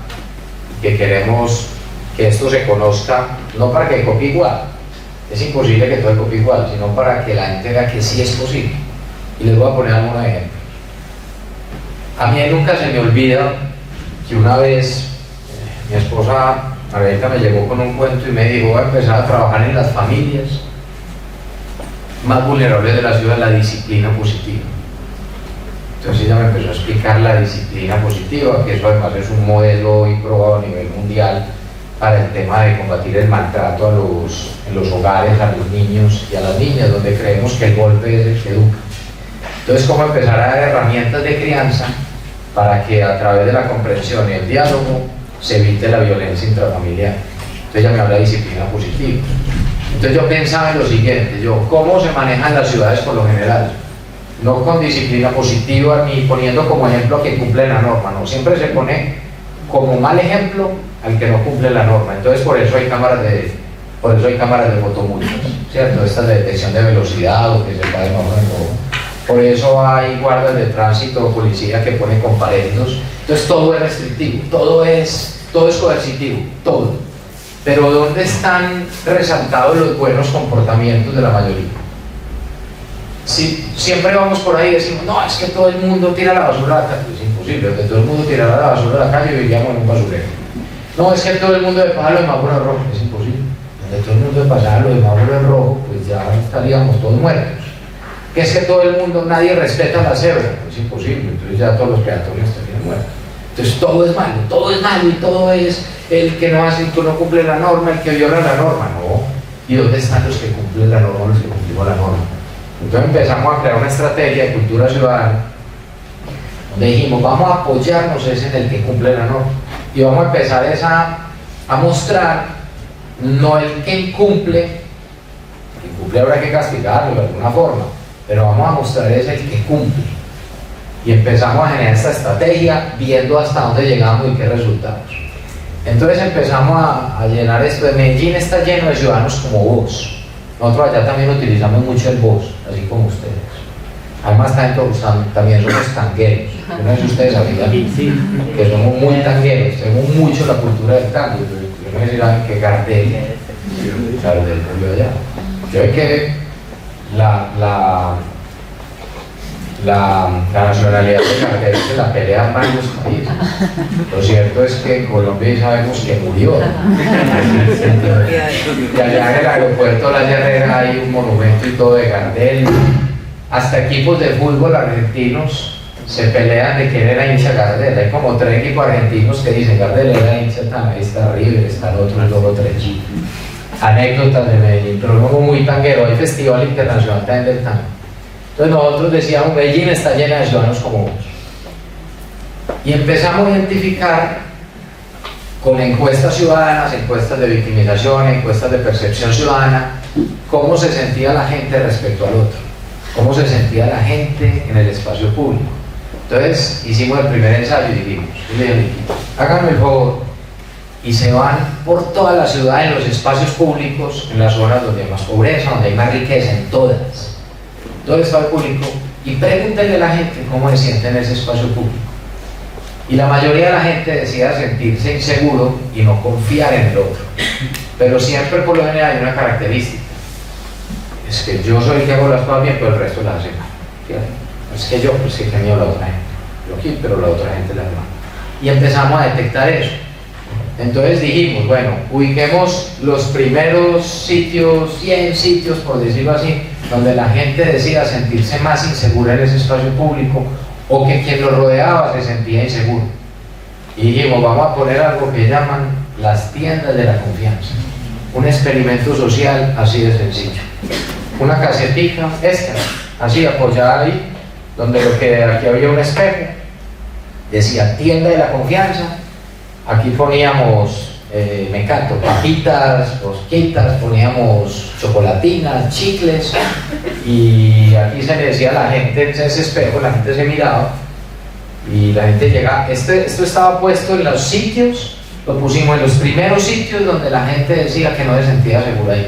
que queremos que esto se conozca, no para que copie igual, es imposible que todo copie igual, sino para que la gente vea que sí es posible. Y les voy a poner algunos ejemplos. A mí nunca se me olvida que una vez mi esposa Margarita me llegó con un cuento y me dijo: voy a empezar a trabajar en las familias más vulnerables de la ciudad, la disciplina positiva. Entonces ella me empezó a explicar la disciplina positiva, que eso además es un modelo hoy probado a nivel mundial para el tema de combatir el maltrato en los hogares, a los niños y a las niñas, donde creemos que el golpe es el que educa. Entonces, cómo empezar a dar herramientas de crianza para que a través de la comprensión y el diálogo se evite la violencia intrafamiliar. Entonces ella me habla de disciplina positiva. Entonces yo pensaba en lo siguiente, ¿cómo se manejan las ciudades por lo general? No con disciplina positiva ni poniendo como ejemplo a quien cumple la norma, no, siempre se pone como mal ejemplo al que no cumple la norma. Entonces por eso hay cámaras de fotomultas, ¿cierto? Estas de detección de velocidad o que se cae en por eso hay guardas de tránsito o policía que ponen comparendos. Entonces todo es restrictivo, todo es coercitivo, todo. Pero ¿dónde están resaltados los buenos comportamientos de la mayoría? Si siempre vamos por ahí y decimos: no, es que todo el mundo tira la basura a la calle. Es imposible, donde todo el mundo tirara la basura a la calle vivíamos en un basurero. No, es que todo el mundo de pasar lo de semáforo rojo. Es imposible, donde todo el mundo de pasar lo de semáforo rojo, pues ya estaríamos todos muertos. Que es que todo el mundo, nadie respeta la cebra. Es imposible, entonces ya todos los peatones estarían muertos. Entonces todo es malo y todo es el que no cumple la norma, el que viola la norma. No. ¿Y dónde están los que cumplen la norma, los que cumplimos la norma? Entonces empezamos a crear una estrategia de cultura ciudadana donde dijimos: vamos a apoyarnos en el que cumple la norma y vamos a empezar a mostrar no el que incumple habrá que castigarlo de alguna forma, pero vamos a mostrar es el que cumple. Y empezamos a generar esta estrategia viendo hasta dónde llegamos y qué resultados. Entonces empezamos a llenar esto. De Medellín está lleno de ciudadanos como vos. Nosotros allá también utilizamos mucho el vos, así como ustedes. Además también somos tangueros. No sé si ustedes sabían que somos muy tangueros, tenemos mucho la cultura del tango. Yo no sé si saben que Gardel, claro, del pueblo allá. Yo sé que la nacionalidad de Gardel se la pelea en varios países. Lo cierto es que en Colombia sabemos que murió. Y allá en el aeropuerto de La Herrera hay un monumento y todo de Gardel. Hasta equipos de fútbol argentinos se pelean de quién era hincha Gardel. Hay como 3 equipos argentinos que dicen: Gardel era hincha, ahí está River, está el otro, luego 3. Anécdotas de Medellín, pero luego muy tanguero. Hay festival internacional también del tango. Entonces nosotros decíamos: Medellín está llena de ciudadanos como vos. Y empezamos a identificar con encuestas ciudadanas, encuestas de victimización, encuestas de percepción ciudadana, cómo se sentía la gente respecto al otro. cómo se sentía la gente en el espacio público. Entonces hicimos el primer ensayo y dijimos, háganme el favor y se van por toda la ciudad en los espacios públicos, en las zonas donde hay más pobreza, donde hay más riqueza, en todo el espacio público, y pregúntenle a la gente cómo se siente en ese espacio público. Y la mayoría de la gente decía sentirse inseguro y no confiar en el otro. Pero siempre por lo general hay una característica. Es que yo soy el que hago las cosas bien, pero el resto las hace mal. Es que yo, pues que mío la otra gente. Yo aquí, pero la otra gente la hace mal. Y empezamos a detectar eso. Entonces dijimos, bueno, ubiquemos los primeros sitios, 100 sitios, por decirlo así, donde la gente decida sentirse más insegura en ese espacio público, o que quien lo rodeaba se sentía inseguro. Y dijimos, vamos a poner algo que llaman las tiendas de la confianza. Un experimento social así de sencillo. Una casetica, así apoyada ahí, donde aquí había un espejo, decía tienda de la confianza. Aquí poníamos, me encanta, papitas, rosquitas, poníamos chocolatinas, chicles, y aquí se le decía a la gente en ese espejo, la gente se miraba y la gente llegaba. Esto estaba puesto en los sitios, lo pusimos en los primeros sitios donde la gente decía que no se sentía segura ahí,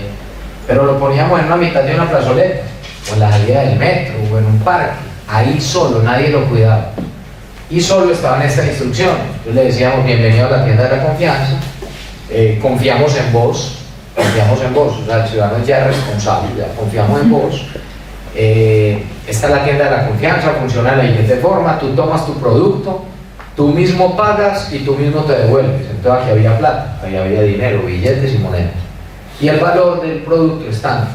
pero lo poníamos en una mitad de una plazoleta, o en la salida del metro, o en un parque, ahí solo, nadie lo cuidaba. Y solo estaba en esta instrucción. Entonces le decíamos, bienvenido a la tienda de la confianza, confiamos en vos, o sea, el ciudadano ya es responsable, ya confiamos en vos. Esta es la tienda de la confianza, funciona de la siguiente forma: tú tomas tu producto, tú mismo pagas y tú mismo te devuelves. Entonces aquí había plata, ahí había dinero, billetes y monedas. Y el valor del producto es tanto.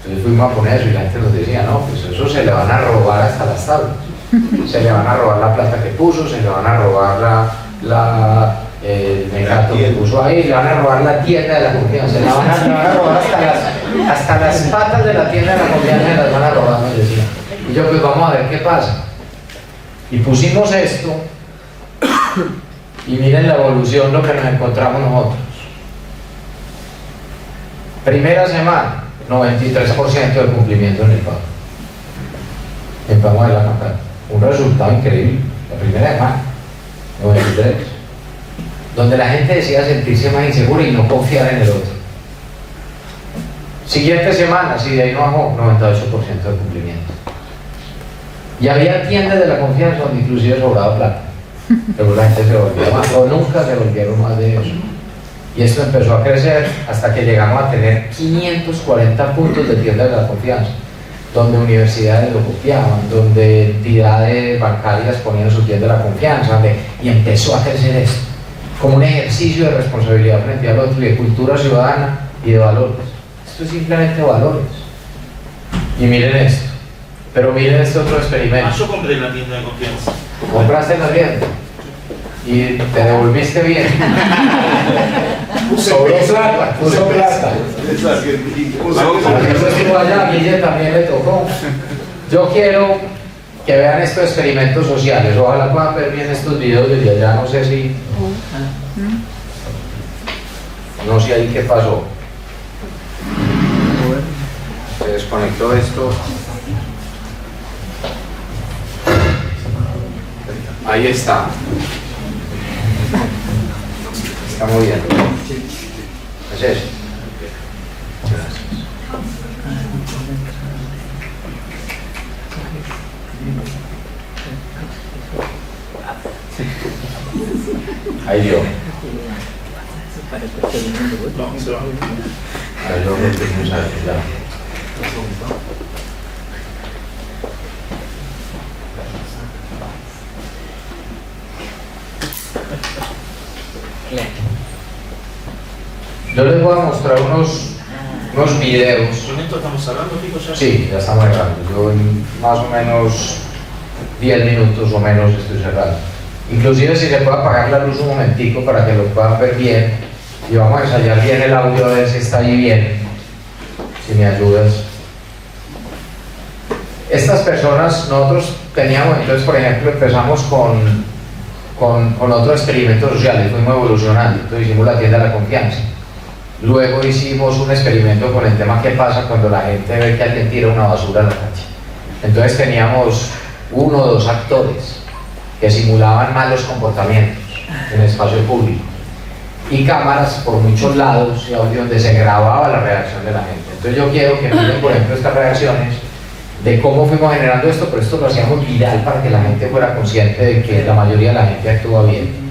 Entonces fuimos a poner eso y la gente nos decía, no, pues eso se le van a robar hasta las tablas. Se le van a robar la plata que puso, se le van a robar el mercado que puso ahí, le van a robar la tienda de la confianza, se le van a robar hasta las patas de la tienda de la confianza, se las van a robar, nos decía. Y yo, pues vamos a ver qué pasa. Y pusimos esto y miren la evolución, lo que nos encontramos nosotros. Primera semana, 93% del cumplimiento en el pago. El pago de la campaña. Un resultado increíble. La primera semana, 93. Donde la gente decía sentirse más insegura y no confiar en el otro. Siguiente semana, si de ahí no bajó, 98% de cumplimiento. Y había tiendas de la confianza donde inclusive sobraba plata. Pero la gente se volvía más, o nunca se volvieron más de eso. Y esto empezó a crecer hasta que llegamos a tener 540 puntos de tienda de la confianza, donde universidades lo copiaban, donde entidades bancarias ponían su tienda de la confianza, y empezó a crecer esto, como un ejercicio de responsabilidad frente al otro, y de cultura ciudadana y de valores. Esto es simplemente valores. Y miren esto, pero miren este otro experimento. Yo compré en la tienda de confianza. Compraste en la tienda y te devolviste bien. Sobró plata, puso plata. Eso estuvo allá, a Guille también le tocó. Yo quiero que vean estos experimentos sociales. Ojalá puedan ver bien estos videos desde allá. No sé si ahí qué pasó. Se desconectó esto. Ahí está. Está muy bien. Es eso. Gracias. Ahí dio. Ahí lo metimos ya. Yo les voy a mostrar unos videos. ¿Con esto estamos hablando, Pico, ya? Sí, ya estamos cerrando. Yo en más o menos 10 minutos o menos estoy cerrando. Inclusive si se puede apagar la luz un momentico para que lo puedan ver bien. Y vamos a ensayar bien el audio a ver si está ahí bien. Si me ayudas. Estas personas, nosotros teníamos, entonces por ejemplo empezamos con otro experimento social y fuimos evolucionando. Entonces hicimos la tienda de la confianza. Luego hicimos un experimento con el tema qué pasa cuando la gente ve que alguien tira una basura a la calle. Entonces teníamos 1 o 2 actores que simulaban malos comportamientos en el espacio público y cámaras por muchos lados y audio donde se grababa la reacción de la gente. Entonces yo quiero que miren, por ejemplo, estas reacciones de cómo fuimos generando esto, pero esto lo hacíamos viral para que la gente fuera consciente de que la mayoría de la gente actúa bien.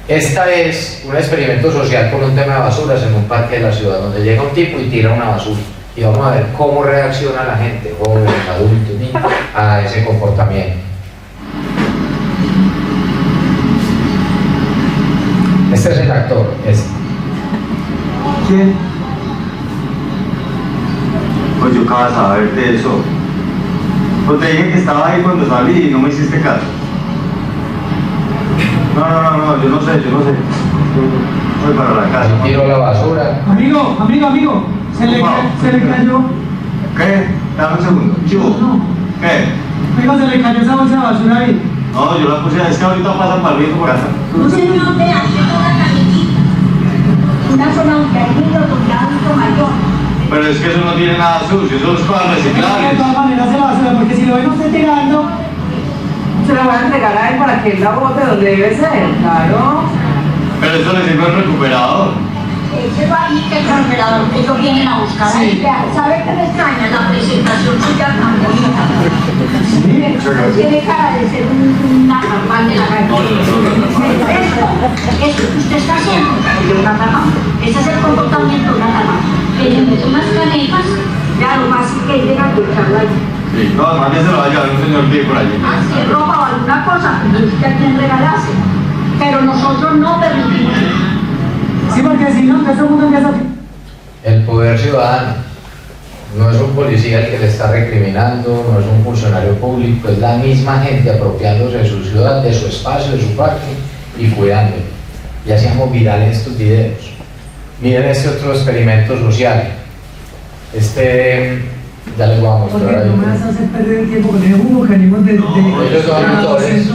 Esta es un experimento social con un tema de basuras en un parque de la ciudad, donde llega un tipo y tira una basura. Y vamos a ver cómo reacciona la gente, jóvenes, adultos, niños, a ese comportamiento. Este es el actor, este. ¿Quién? Pues yo acabo de saber de eso. Pues te dije que estaba ahí cuando salí y no me hiciste caso. No, yo no sé. Voy para la casa. Y tiro la basura. Amigo, se le cayó. ¿Qué? Dame un segundo. Chivo. No. ¿Qué? Amigo, se le cayó esa bolsa de basura ahí. No, yo la puse, es que ahorita pasan para el por casa. Un señor de hace una camillita, una zona donde hay niños, donde hay adulto mayor. Pero es que eso no tiene nada sucio, eso es cosas De reciclables. todas maneras se la basura, porque si lo ven usted tirando, Se la voy a entregar a él para que él la bote donde debe ser, claro. Pero eso le sirve al recuperador. Ese va ahí que el recuperador, ellos vienen a buscar ahí. Vea, ¿sabe qué me extraña? La presentación suya tan bonita. Tiene cara de ser una normal de la calle. Eso que usted está haciendo es una cama. Ese es el comportamiento de una cama. Que le mete unas canetas, ya lo más que llega a escucharlo ahí. Sí, no, además ya se lo va a llevar un señor que por allí. Si es ropa o alguna cosa, pues usted a quien regalase. Pero nosotros no permitimos eso. sí, porque si no, que todo el mundo empieza a... El poder ciudadano no es un policía el que le está recriminando, no es un funcionario público, es la misma gente apropiándose de su ciudad, de su espacio, de su parque y cuidándolo. Y hacíamos virales estos videos. Miren este otro experimento social. Ya les voy a Porque mostrar no me vas a hacer perder el tiempo con el jugo que venimos de... Ellos son actores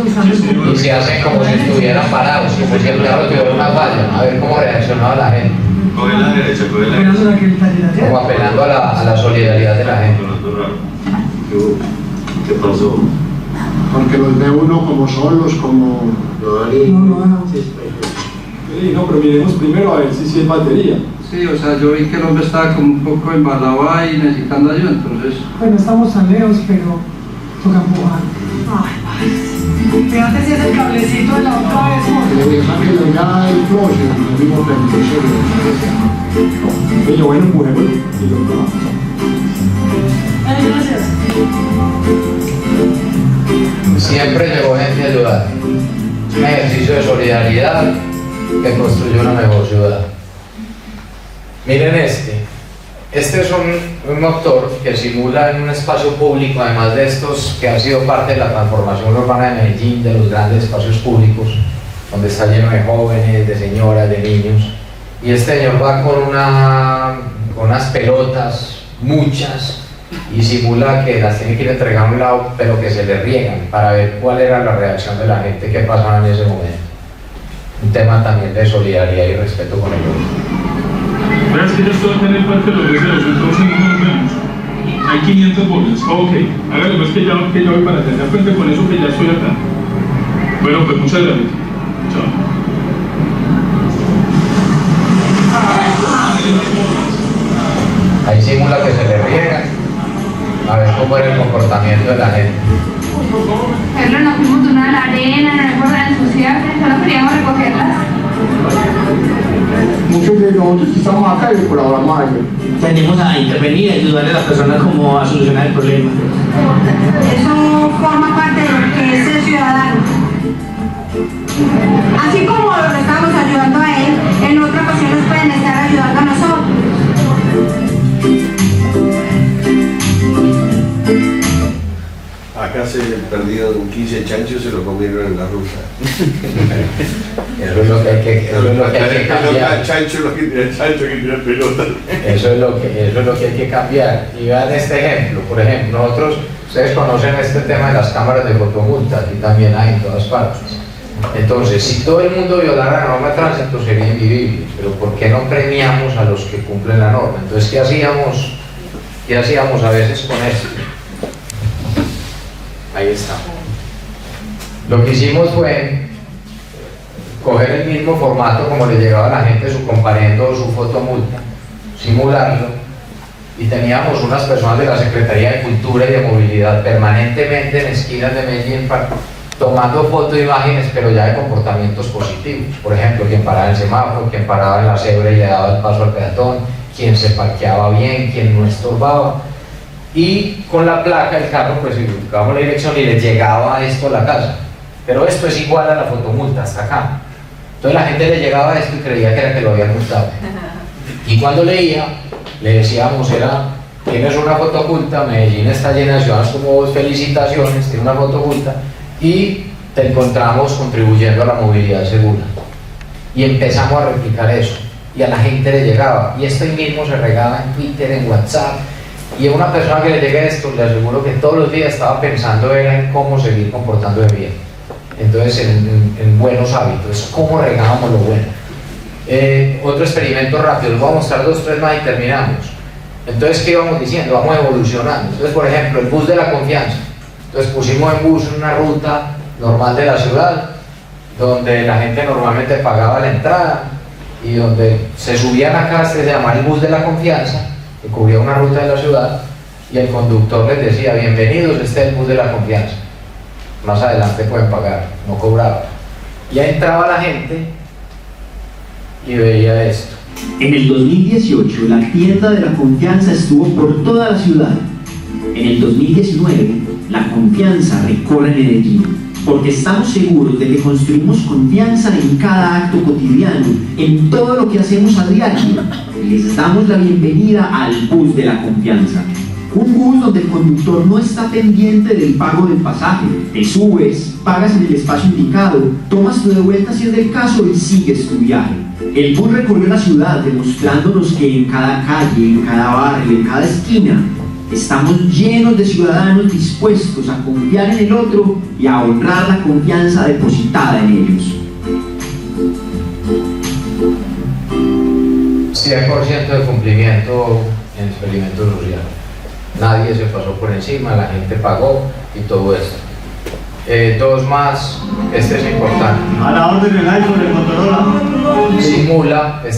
y se hacen como si estuvieran parados, como si el carro tuviera una falla, a ver cómo reaccionaba la gente, Coge la derecha, coge la derecha. Esperando a que el taller hace. como apelando a la solidaridad de la gente. ¿Qué pasó? Porque los ve uno como solos, como... No. Sí, no, pero miremos primero a ver si es batería. Sí, o sea, yo vi que el hombre estaba como un poco embalado ahí necesitando ayuda, entonces... Pues no estamos tan lejos, pero toca empujar. Ay, fíjate si es el cablecito de la otra vez, Le deja que le haga el closet, el mismo permiso. Oye, bueno, empujémoslo y lo probamos. Ay, gracias. Siempre llegó gente a ayudar. Un ejercicio de solidaridad que construyó una mejor ciudad. Miren este es un actor que simula en un espacio público, además de estos que han sido parte de la transformación urbana de Medellín, de los grandes espacios públicos, donde está lleno de jóvenes, de señoras, de niños. Y este señor va con unas pelotas, muchas, y simula que las tiene que ir a entregar a un lado, pero que se le riegan, para ver cuál era la reacción de la gente que pasaba en ese momento. Un tema también de solidaridad y respeto con el otro. Verás que ya estoy acá en el parque de los deseos, entonces nos vemos. Hay 500 bolas. Ok, hágale pues que ya voy para allá. Ya cuente con eso que ya estoy acá. Bueno, pues muchas gracias. Chao. Ahí simula que se le riegan, a ver cómo era el comportamiento de la gente. Pero nos fuimos de una a la arena, no recuerdo ensuciarse, solo queríamos recogerlas. Muchos de nosotros que estamos acá y colaboramos ahí. Tenemos a intervenir y ayudarle a las personas como a solucionar el problema. Eso forma parte de lo que es el ciudadano. Así como lo estamos ayudando a él, en otras ocasiones pueden estar ayudando a nosotros. Acá se perdieron 15 chanchos, se lo comieron en la ruta. Eso es lo que hay que cambiar. El chancho que tiene pelota. Eso es lo que hay que cambiar. Y vean este ejemplo. Por ejemplo, ustedes conocen este tema de las cámaras de fotomulta, aquí también hay en todas partes. Entonces, si todo el mundo violara la norma de tránsito sería invivible, pero ¿por qué no premiamos a los que cumplen la norma? Entonces, ¿qué hacíamos a veces con esto? Ahí está. Lo que hicimos fue coger el mismo formato como le llegaba a la gente su comparendo o su fotomulta, simularlo, y teníamos unas personas de la Secretaría de Cultura y de Movilidad permanentemente en esquinas de Medellín tomando fotos e imágenes, pero ya de comportamientos positivos. Por ejemplo, quien paraba en el semáforo, quien paraba en la cebra y le daba el paso al peatón, quien se parqueaba bien, quien no estorbaba. Y con la placa del carro, pues ubicábamos la dirección y le llegaba esto a la casa. Pero esto es igual a la fotomulta, hasta acá. Entonces la gente le llegaba esto y creía que era que lo habían multado. Y cuando leía, le decíamos, tienes una foto oculta, Medellín está llena de ciudadanos como vos, felicitaciones, tiene una foto oculta, y te encontramos contribuyendo a la movilidad segura. Y empezamos a replicar eso, y a la gente le llegaba, y esto ahí mismo se regaba en Twitter, en WhatsApp, y a una persona que le llegue esto, le aseguro que todos los días estaba pensando en cómo seguir comportando de bien. Entonces, en buenos hábitos, cómo regábamos lo bueno. Otro experimento rápido, les voy a mostrar 2 o 3 más y terminamos. Entonces, ¿qué íbamos diciendo? Vamos evolucionando. Entonces, por ejemplo, el bus de la confianza. Entonces pusimos en bus una ruta normal de la ciudad, donde la gente normalmente pagaba la entrada y donde se subían acá, se llamaba el bus de la confianza, que cubría una ruta de la ciudad, y el conductor les decía, bienvenidos, este es el bus de la confianza. Más adelante pueden pagar, no cobraba. Ya entraba la gente y veía esto. En el 2018, la tienda de la confianza estuvo por toda la ciudad. En el 2019, la confianza recorre Medellín, porque estamos seguros de que construimos confianza en cada acto cotidiano, en todo lo que hacemos a diario. Les damos la bienvenida al bus de la confianza. Un bus donde el conductor no está pendiente del pago del pasaje. Te subes, pagas en el espacio indicado, tomas tu de vuelta si es del caso y sigues tu viaje. El bus recorrió la ciudad demostrándonos que en cada calle, en cada barrio, en cada esquina, estamos llenos de ciudadanos dispuestos a confiar en el otro y a honrar la confianza depositada en ellos. 100% de cumplimiento en experimento social. Nadie se pasó por encima, la gente pagó y todo esto. 2 más, este es importante. A la orden del iPhone de Motorola. Simula, que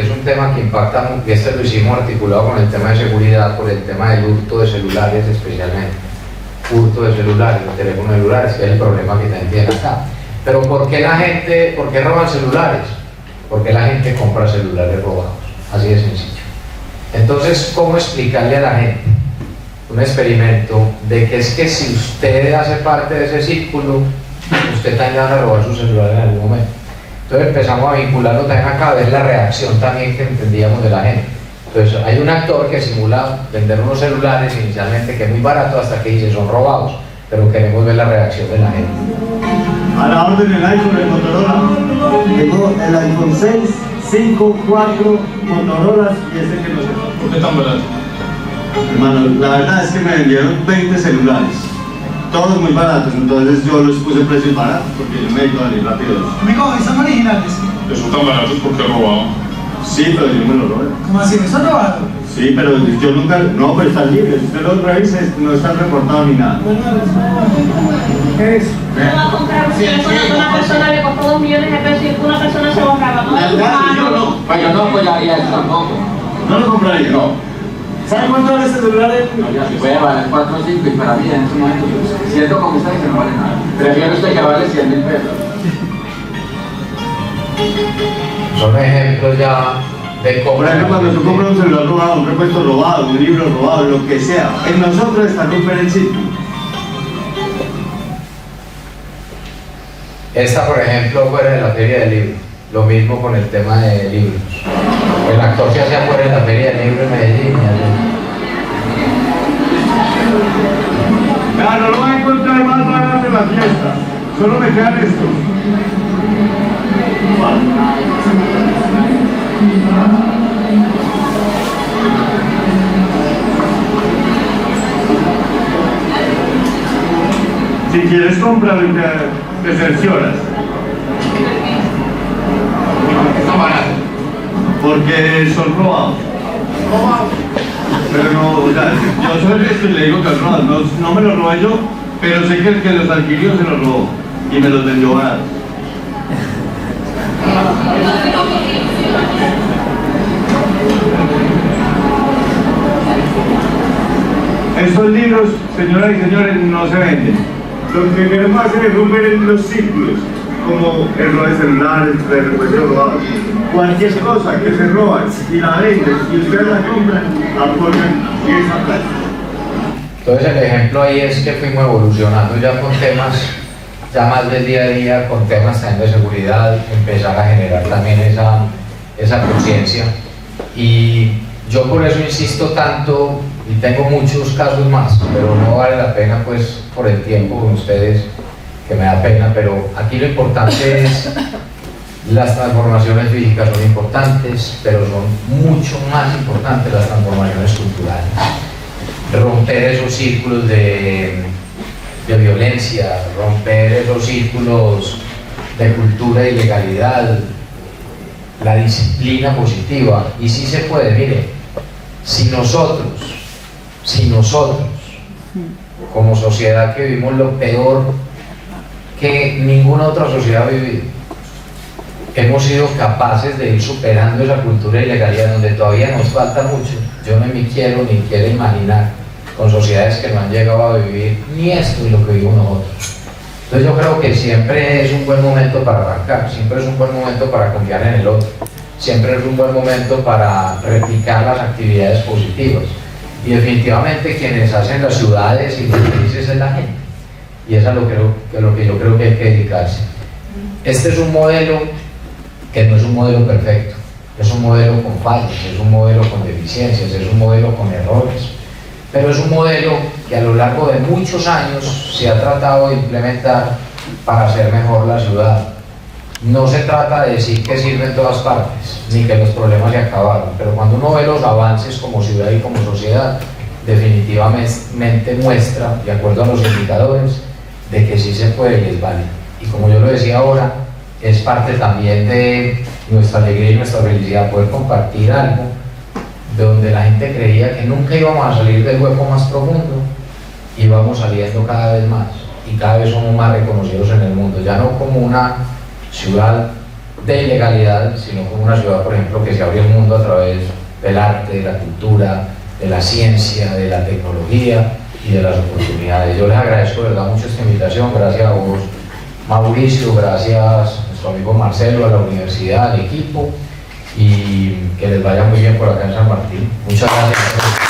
es un tema que impacta mucho, y este lo hicimos articulado con el tema de seguridad, por el tema del hurto de celulares especialmente. Hurto de celulares, de teléfonos celulares, que es el problema que también tiene acá. Pero ¿por qué roban celulares? Porque la gente compra celulares robados, así de sencillo. Entonces, ¿cómo explicarle a la gente? Un experimento de que es que si usted hace parte de ese círculo, usted también va a robar su celular en algún momento. Entonces empezamos a vincularlo también acá, a ver la reacción también que entendíamos de la gente. Entonces hay un actor que simula vender unos celulares inicialmente que es muy barato hasta que dice son robados, pero queremos ver la reacción de la gente. A la orden del iPhone de Motorola. Tengo el iPhone 6, 5, 4 Motorola y ese que no sé. ¿Por qué tan barato? Hermano, la verdad es que me vendieron 20 celulares, todos muy baratos, entonces yo les puse precios baratos porque yo me dedico a venir rápido. Amigo, ¿son originales? Eso tan baratos porque robado. Sí, pero yo me lo robé. ¿Cómo así? ¿Son robados? Sí, pero yo nunca, no, pero están libres, usted los revisa, no están reportados ni nada. ¿Qué es? No va a comprar un teléfono que una persona le costó 2 millones de pesos y una persona se borraba. No, Pues yo no apoyaría eso tampoco. no lo compraría. No. ¿Sabe cuánto vale este celular? Si puede valer 4 o 5 y para mí en estos momentos, siento como usted que no vale nada. Prefiero usted que vale 100.000 pesos. Son ejemplos ya de cómo... Por ejemplo, cuando tú compras un celular robado, un repuesto robado, un libro robado, lo que sea, en nosotros está romper el círculo. Esta, por ejemplo, fuera de la feria del libro. Lo mismo con el tema de libros. El actor se hacía fuera de la feria del libro en Medellín. No lo voy a encontrar más adelante en la fiesta. Solo me quedan estos. Si quieres comprarlo y te cercioras. Está barato. Porque son robados. Pero no, o sea, yo soy el que le digo que es robado. No me lo robé yo, pero sé que el que los adquirió se los robó y me los vendió baratos. Estos libros, señoras y señores, no se venden. Lo que queremos hacer es romper los círculos, como el robo de celulares, de repuestos robados. Cualquier cosa que se roba y la venden y ustedes la compran, apoyan esa plata. Entonces el ejemplo ahí es que fuimos evolucionando ya con temas, ya más del día a día, con temas también de seguridad, empezar a generar también esa conciencia. Y yo por eso insisto tanto, y tengo muchos casos más, pero no vale la pena pues por el tiempo con ustedes, que me da pena, pero aquí lo importante es, las transformaciones físicas son importantes, pero son mucho más importantes las transformaciones culturales. Romper esos círculos de violencia, romper esos círculos de cultura y legalidad, la disciplina positiva. Y sí se puede, mire, si nosotros como sociedad que vivimos lo peor que ninguna otra sociedad ha vivido, hemos sido capaces de ir superando esa cultura de ilegalidad donde todavía nos falta mucho. Yo no me quiero ni quiero imaginar con sociedades que no han llegado a vivir ni esto y lo que vivimos nosotros. Entonces yo creo que siempre es un buen momento para arrancar, siempre es un buen momento para confiar en el otro, siempre es un buen momento para replicar las actividades positivas. Y definitivamente quienes hacen las ciudades y los países es la gente. Y eso es lo que yo creo que hay que dedicarse. Este es un modelo que no es un modelo perfecto, es un modelo con fallas, es un modelo con deficiencias, es un modelo con errores, pero es un modelo que a lo largo de muchos años se ha tratado de implementar para hacer mejor la ciudad. No se trata de decir que sirve en todas partes, ni que los problemas se acabaron, pero cuando uno ve los avances como ciudad y como sociedad, definitivamente muestra, de acuerdo a los indicadores, de que sí se puede y es válido. Y como yo lo decía ahora, es parte también de nuestra alegría y nuestra felicidad poder compartir algo donde la gente creía que nunca íbamos a salir del hueco más profundo y vamos saliendo cada vez más y cada vez somos más reconocidos en el mundo, ya no como una ciudad de ilegalidad, sino como una ciudad, por ejemplo, que se abre el mundo a través del arte, de la cultura, de la ciencia, de la tecnología y de las oportunidades. Yo les agradezco de verdad mucho esta invitación, gracias a vos Mauricio, gracias a nuestro amigo Marcelo, a la universidad, al equipo, y que les vaya muy bien por acá en San Martín. Muchas gracias.